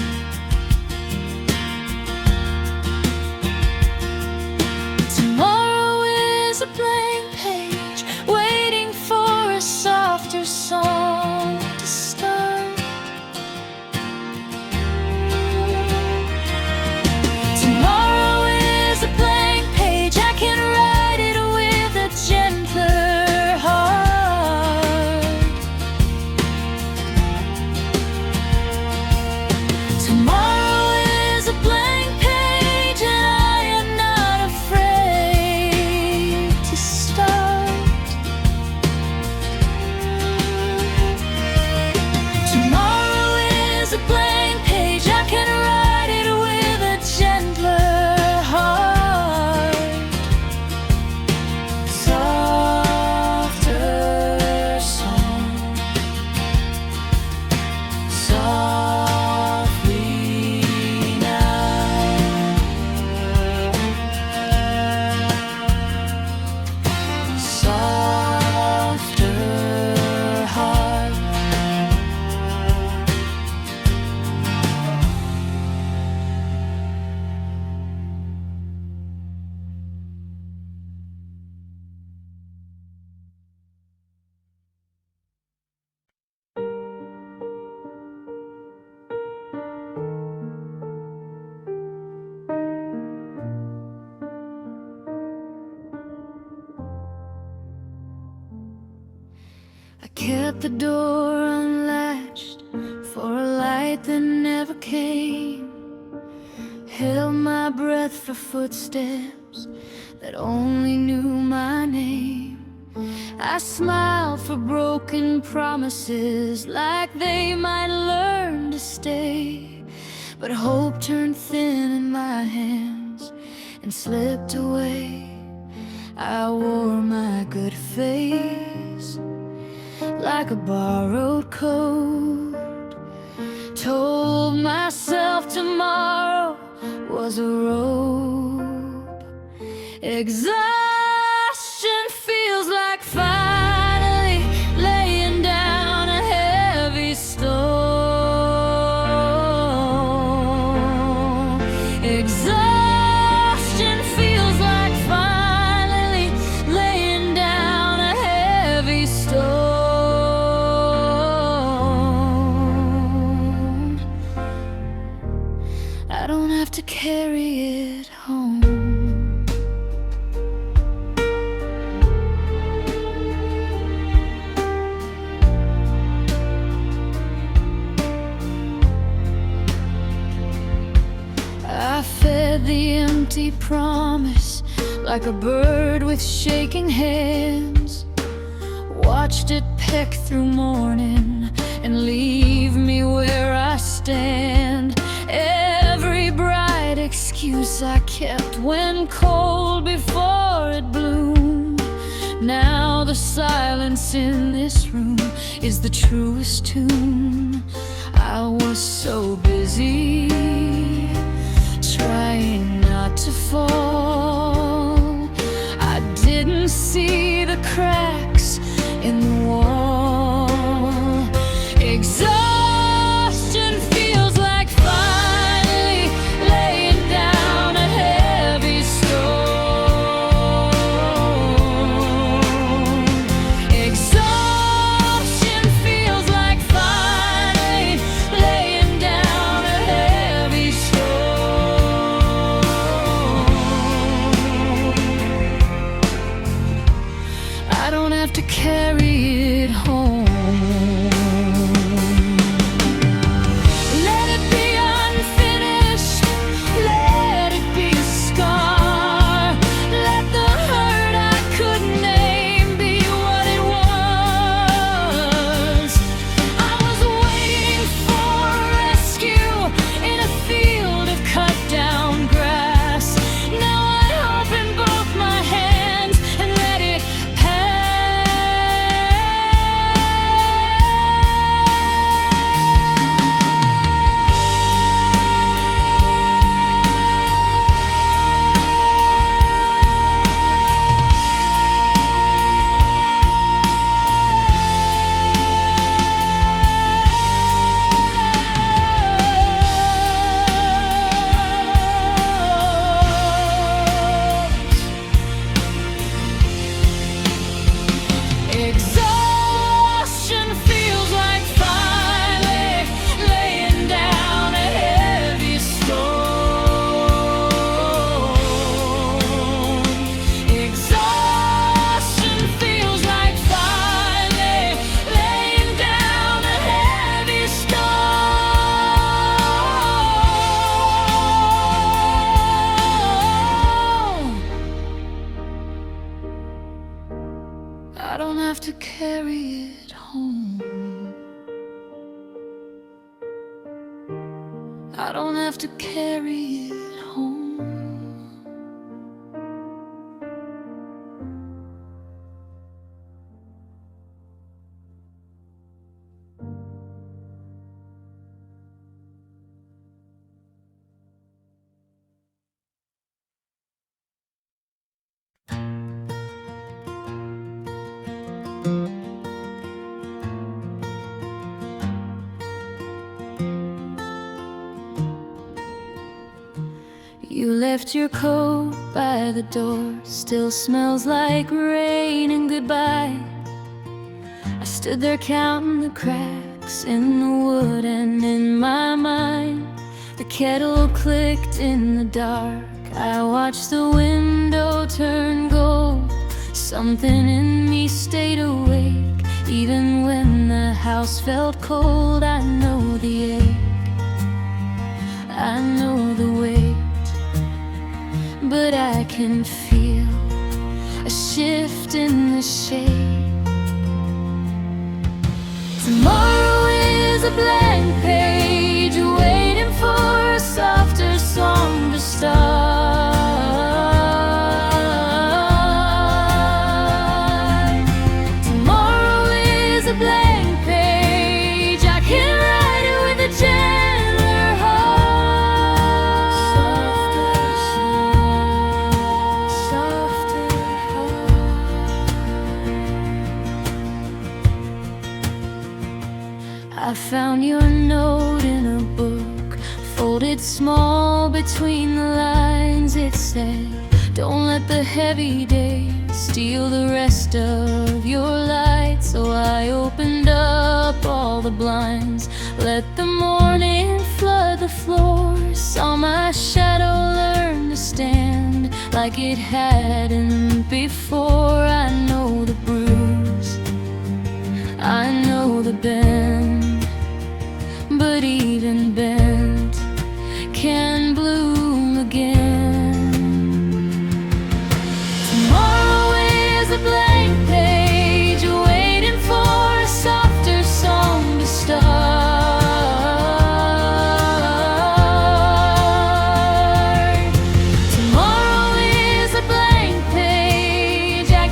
Tomorrow is a blank page, waiting for a softer song to start. Tomorrow is a blank page, I can write it with a gentler heart. Tomorrow is a blank page, and I am not afraid to start. Tomorrow is a blank page, I can write it with a gentler heart. Softer song, softly now. Softer heart. I kept the door unlatched for a light that never came. Held my breath for footsteps that only knew my name. I smiled for broken promises, like they might learn to stay. But hope turned thin in my hands and slipped away. I wore my good face like a borrowed coat. Told myself tomorrow was a rope. Exhaustion feels like finally laying down a heavy stone. Exhaustion feels like finally laying down a heavy stone. I don't have to carry it home. I fed the empty promise like a bird with shaking hands. Watched it peck through morning and leave me where I stand. Every bright excuse I kept when cold before it bloomed, now the silence in this room is the truest tune. I was so busy trying not to fall. I didn't see the cracks in the wall. Exhaustion feels like finally laying down a heavy stone. Exhaustion feels like finally laying down a heavy stone. I don't have to carry it home. Let it be unfinished, let it be a scar. Let the hurt I couldn't name be what it was. I was waiting for rescue in a field of cut down grass. Now I open both my hands and let it exhaustion feels like finally laying down a heavy stone. Exhaustion feels like finally laying down a heavy stone. I don't have to carry it home. I don't have to carry it home. You left your coat by the door, still smells like rain and goodbye. I stood there counting the cracks in the wood, and in my mind the kettle clicked in the dark. I watched the window turn gold. Something in me stayed awake, even when the house felt cold. I know the ache, I know the weight, but I can feel a shift in the shade. Tomorrow is a blank page, waiting for a softer song to start. Tomorrow is a blank page, I can write it with a gentler heart. Softer heart. I found your note in a book, folded small between the lines. It said, don't let the heavy days steal the rest of your light. So I opened up all the blinds, let the morning flood the floor. Saw my shadow learn to stand like it hadn't before. I know the bruise, I know the bend, but even bent can bloom again. Tomorrow is a blank page, waiting for a softer song to start. Tomorrow is a blank page, I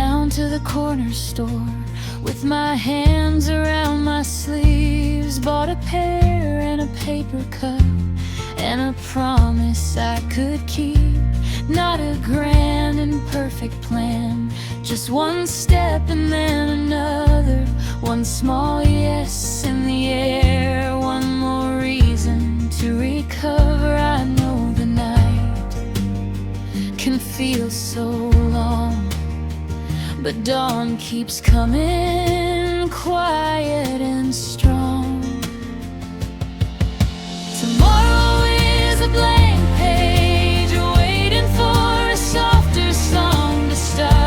down to the corner store with my hands around my sleeves. Bought a pear and a paper cup and a promise I could keep. Not a grand and perfect plan, just one step and then another. One small yes in the air, one more reason to recover. I know the night can feel so long, but dawn keeps coming, quiet and strong. Tomorrow is a blank page, waiting for a softer song to start.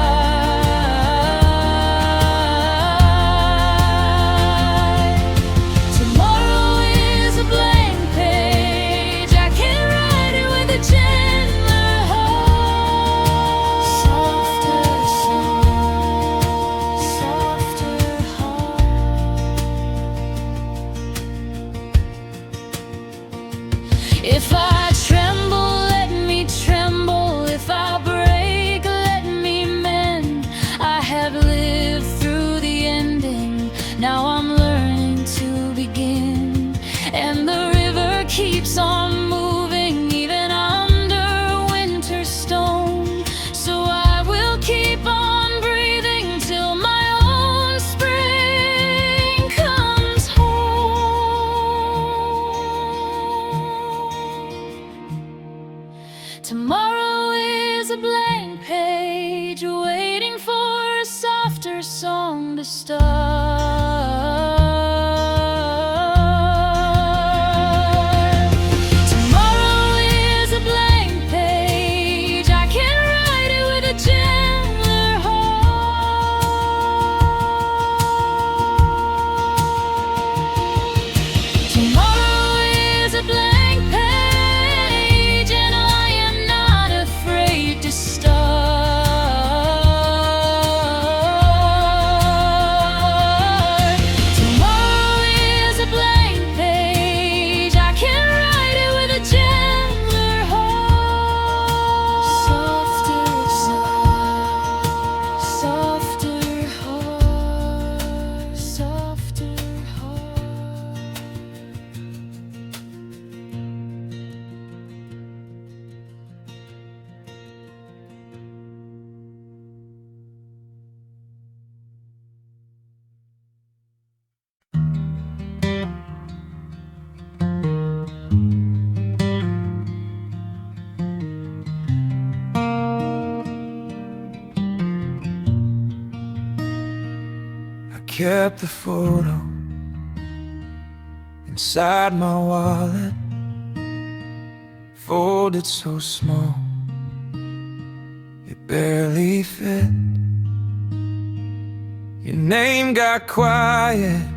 Tomorrow is a blank page, I can write it with a gentler heart. Softer song, softer heart. If I tremble, let me tremble. If I break, let me mend. I have lived through the ending, now I'm learning to begin. And the river keeps on moving, even under winter stone. So I will keep on breathing till my own spring comes home. Tomorrow is a blank page, waiting for a softer song to start. Tomorrow is a blank page, I can write it with a gentler heart. Tomorrow is a blank page, and I am not afraid to start. Tomorrow is a blank page, I can write it with a gentler heart. Softer song, softer heart, softer heart. I kept the photo inside my wallet, folded so small it barely fit. Your name got quiet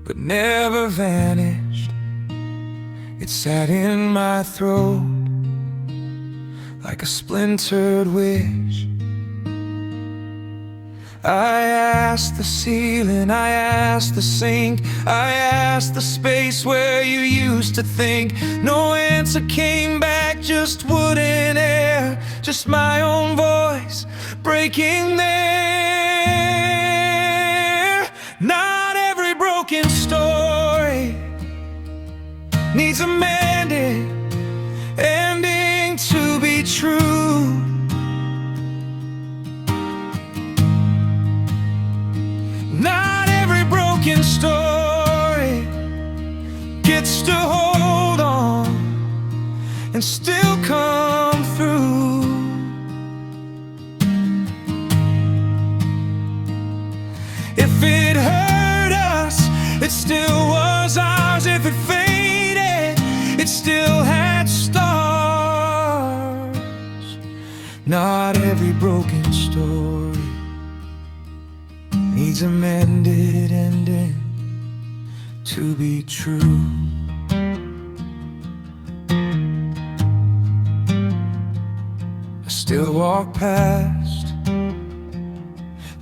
but never vanished. It sat in my throat like a splintered wish. I asked the ceiling, I asked the sink, I asked the space where you used to think. No answer came back, just wood and air, just my own voice breaking there. Not every broken story needs a mending ending to be true. Not every broken story gets to hold on and still come through. If it hurt us, it still was ours. If it faded, it still had stars. Not every broken story needs a mended ending to be true. I still walk past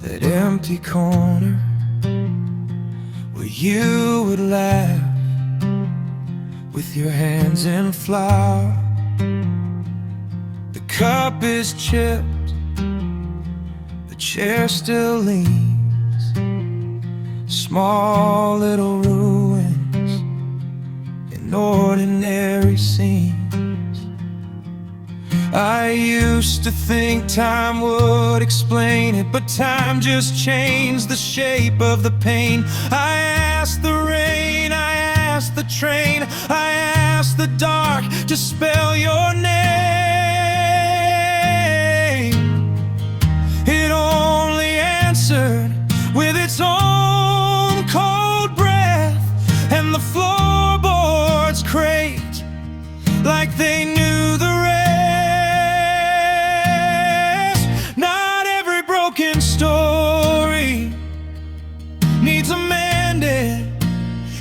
that empty corner where you would laugh with your hands in flour. The cup is chipped, chair still leans, small little ruins in ordinary scenes. I used to think time would explain it, but time just changed the shape of the pain. I asked the rain, I asked the train, I asked the dark to spell your name. It only answered with its own cold breath, and the floorboards craved like they knew the rest. Not every broken story needs a mended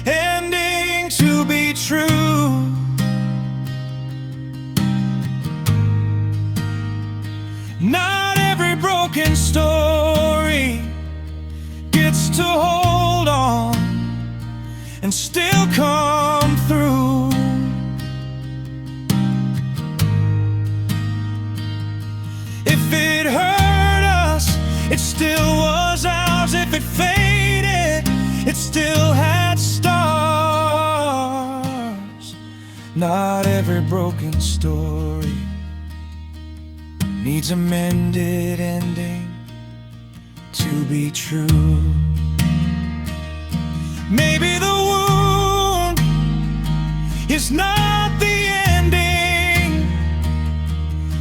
ending to be true. Not every broken story gets to hold on and still come through. If it hurt us, it still was ours. If it faded, it still had stars. Not every broken story needs a mended ending to be true. Maybe the wound is not the ending.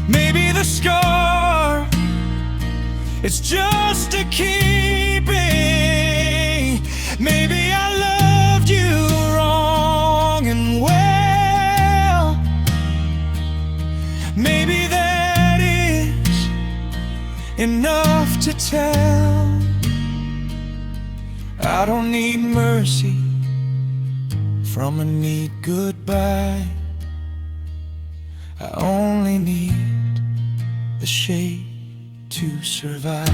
Maybe the scar, it's just a keeping. Maybe I loved you wrong and well. Maybe that is enough to tell. I don't need mercy from a neat goodbye. I only need the shade to survive.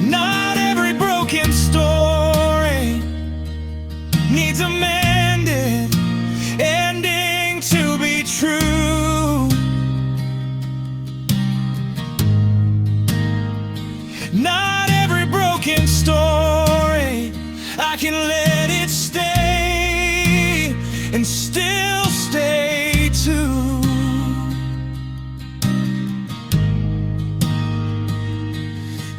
Not every broken story needs a mended ending to be true. Not every broken story I can let it stay and still stay too.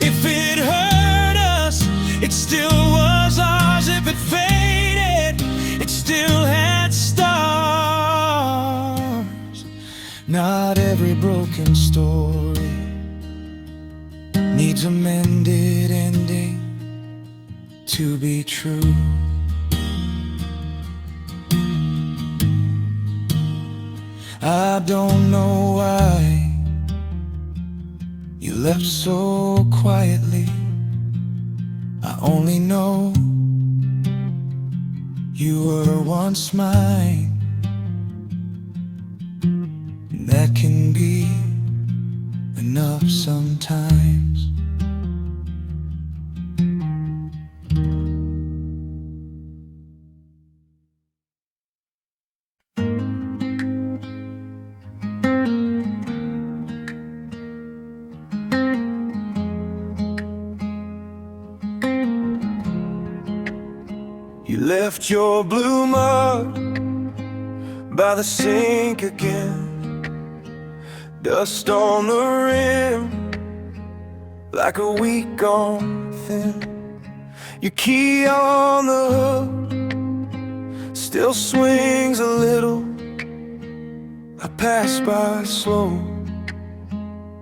If it hurt us, it still was ours. If it faded, it still had stars. Not every broken story needs a mended ending to be true. I don't know why you left so quietly. I only know you were once mine. And that can be enough sometimes. You left your blue mug by the sink again, dust on the rim like a week gone thin. Your key on the hook still swings a little. I pass by slow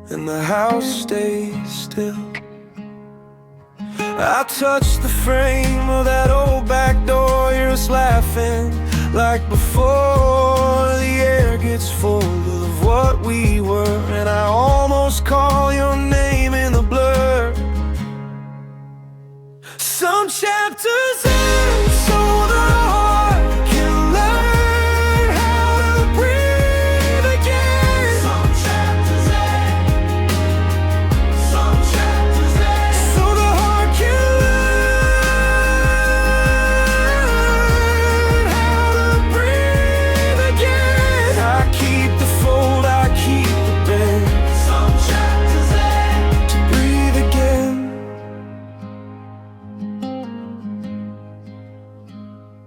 and the house stays still. I touch the frame of that old back door. You're just laughing like before. The air gets full of what we were, and I almost call your name in the blur. Some chapters end so the heart can learn how to breathe again. Some chapters end, some chapters end, so the heart can learn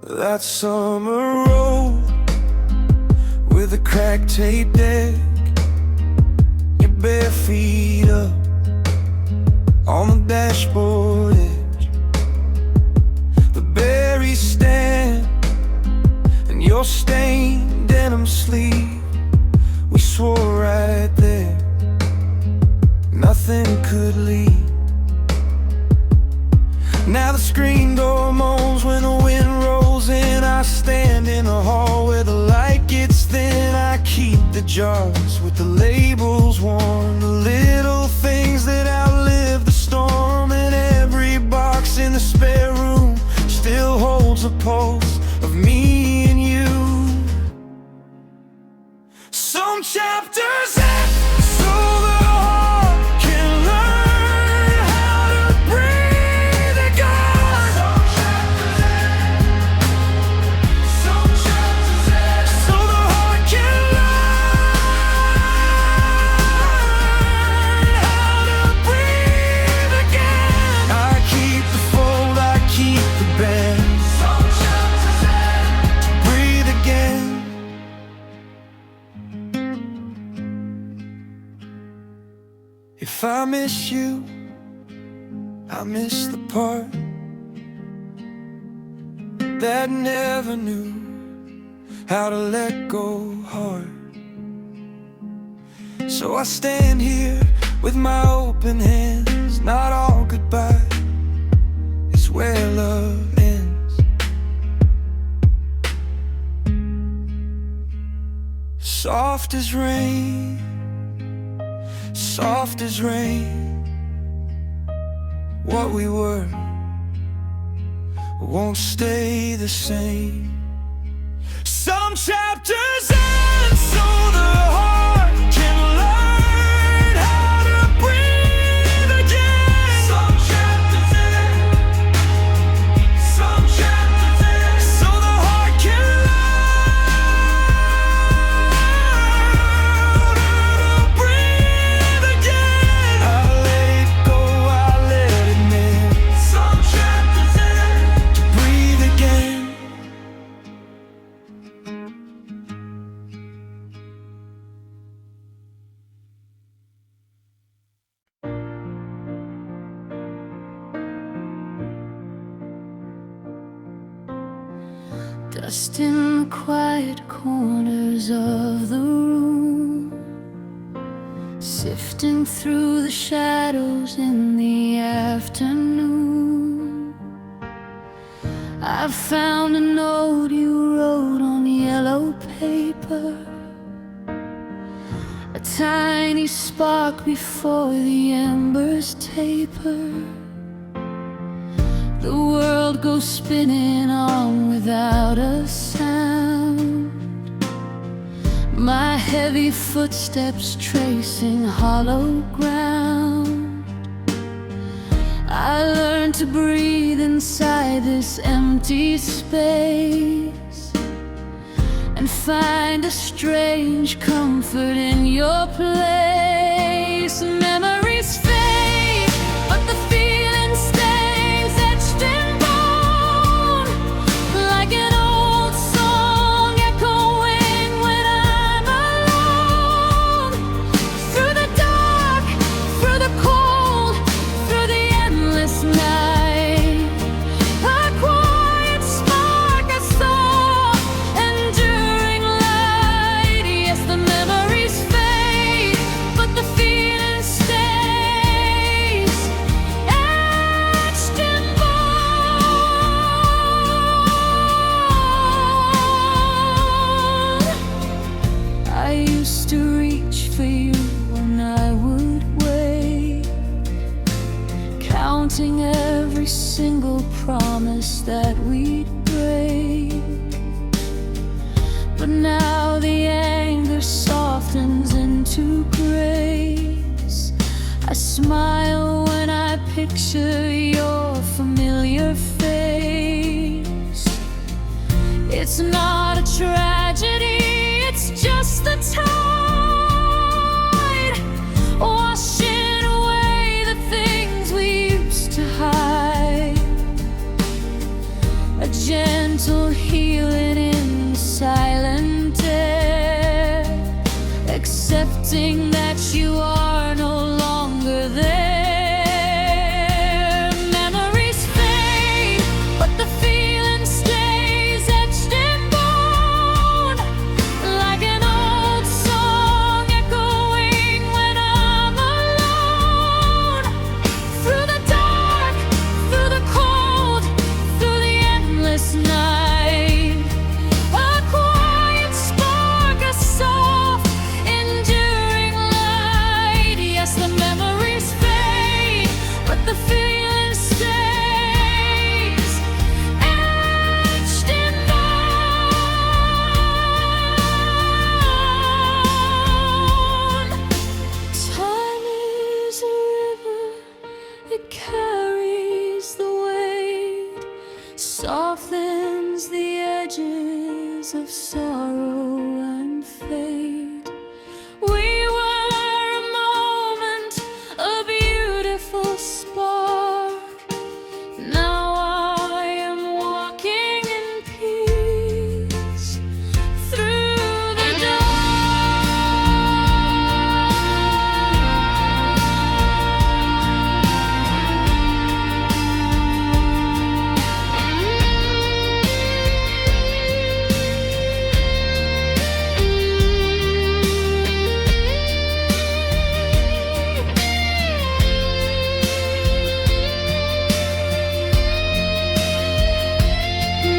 That summer road with a cracked tape deck, your bare feet up on the dashboard edge. The berries stand and your stained denim sleeve. We swore right there nothing could leave. Now the screen door moans when the wind rolls in. I stand in the hall where the light gets thin. I keep the jars with the labels worn, the little things that outlive the storm. And every box in the spare room still holds a pulse of me and you. Some chapters end so the heart can learn how to breathe again. Some chapters end so the heart can learn how to breathe again. I keep the fold, I keep the bend. Some chapters end to breathe again. If I miss you, I miss the part that never knew how to let go hard. So I stand here with my open hands. Not all goodbye is where love ends. Soft as rain, soft as rain. What we were won't stay the same. Some chapters end so the heart can learn how to breathe again. Some chapters end, some chapters end so the heart can learn how to breathe again. I let it go, I let it mend. Some chapters end to breathe again. Dust in the quiet corners of the room, sifting through the shadows in the afternoon. I found a note you wrote on yellow paper, a tiny spark before the embers taper. The world goes spinning on without a sound, my heavy footsteps tracing hollow ground. I learned to breathe inside this empty space and find a strange comfort in your place. Memories fade, but the feeling stays etched in bone, like an old song echoing when I'm alone. Through the dark, through the cold, through the endless night, a quiet spark I saw, enduring light. Yes, the memories fade, but the feeling stays etched in bone. I used to reach for you when I would wait, counting every single promise that we'd break. But now the anger softens into grace. I smile when I picture your familiar face. It's not a tragedy, it's just the tide washing away the things we used to hide. A gentle gentle healing in the silent air, accepting that you are no longer there. Memories fade, but the feeling stays etched in bone, like an old song echoing when I'm alone. Through the dark, through the cold, through the endless night, a quiet spark, a soft, enduring light. Yes, the memories fade, but the feeling stays etched in bone. Time is a river, it carries the weight, softens the edges of sorrow and fate. We were a moment, a beautiful spark. Now I am walking in peace through the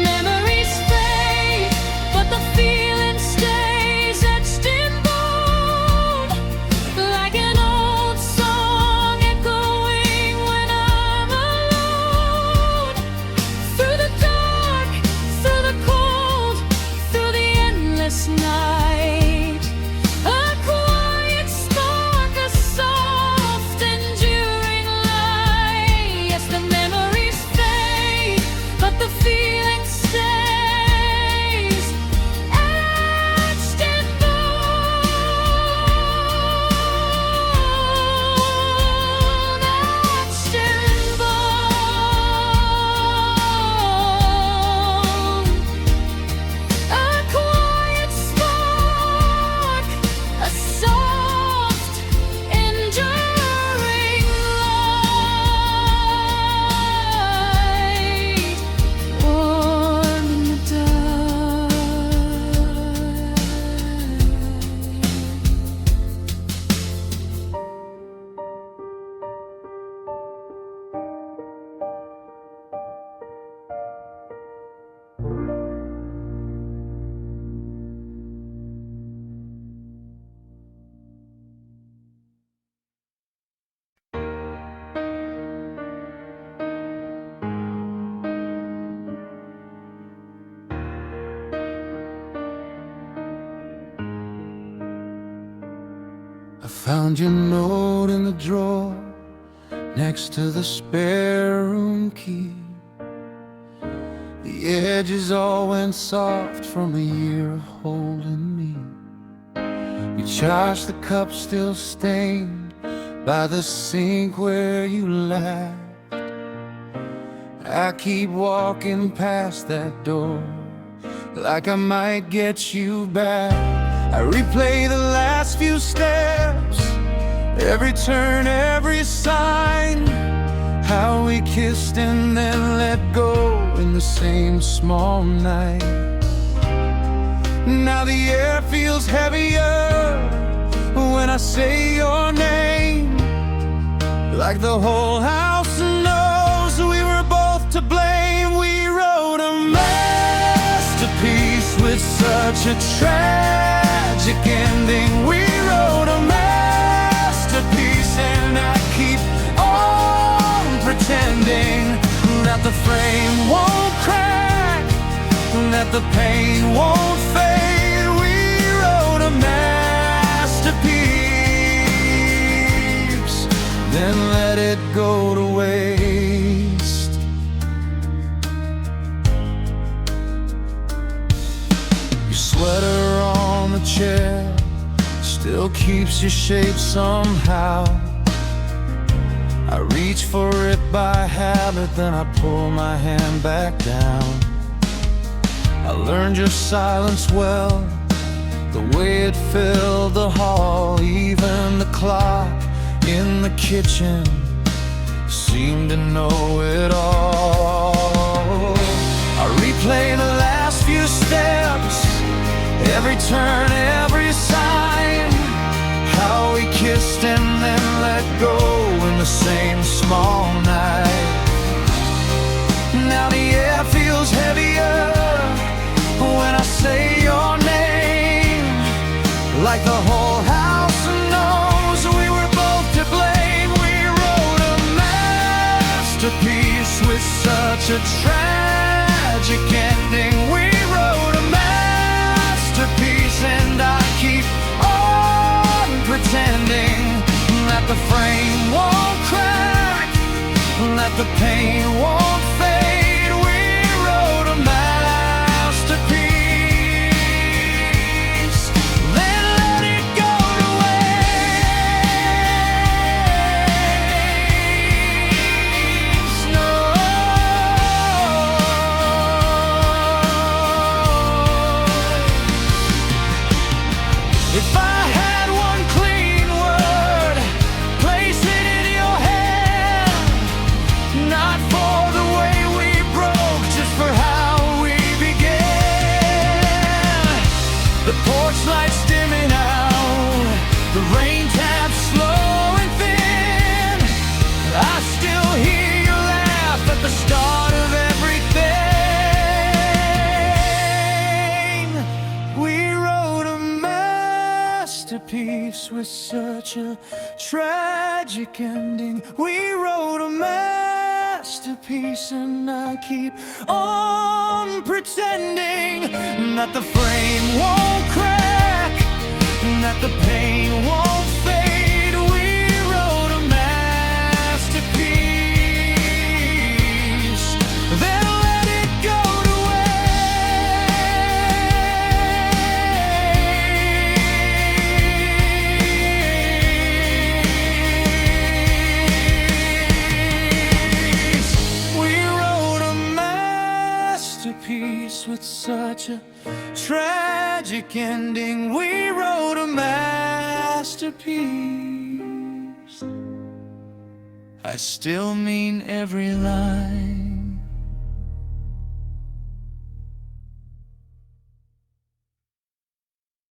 memories fade, but the feeling stays etched in bone, like an old song echoing when I'm alone. Through the dark, through the cold, through the endless night, a quiet spark, a soft, enduring light. Yes, the memories fade, but the feeling stays etched in bone, etched in bone. A quiet spark, a soft, enduring light, warm in the dark. I found your note in the drawer next to the spare room key. The edges all went soft from a year of holding me. You charged the cup still stained by the sink where you laughed. I keep walking past that door like I might get you back. I replay the last few steps, every turn, every sign, how we kissed and then let go in the same small night. Now the air feels heavier when I say your name, like the whole house knows we were both to blame. We wrote a masterpiece with such a tragic ending. We wrote a masterpiece, and I keep on pretending that the frame won't crack, that the pain won't fade. We wrote a masterpiece, then let it go to waste. Your sweater on the chair still keeps your shape somehow. I reach for it by habit, then I pull my hand back down. I learned your silence well, the way it filled the hall. Even the clock in the kitchen seemed to know it all. I replay the last few steps, every turn, every sign, how we kissed and then let go in the same small night. Now the air feels heavier when I say your name, like the whole house knows we were both to blame. We wrote a masterpiece with such a tragic ending. We wrote a masterpiece, and I keep on pretending that the frame won't crack, that the pain won't fade. We wrote a masterpiece, then let it go to waste. No. If I had one clean word, place it in your hand. Not for the way we broke, just for how we began. The porch lights dimming out, the rain taps slow and thin. I still hear you laugh at the start of everything. We wrote a masterpiece with such a tragic ending. We wrote a masterpiece, and I keep on pretending that the frame won't crack, that the pain won't fade. We wrote a masterpiece, then let it go to waste. We wrote a masterpiece with such a tragic ending. We wrote a masterpiece. I still mean every line.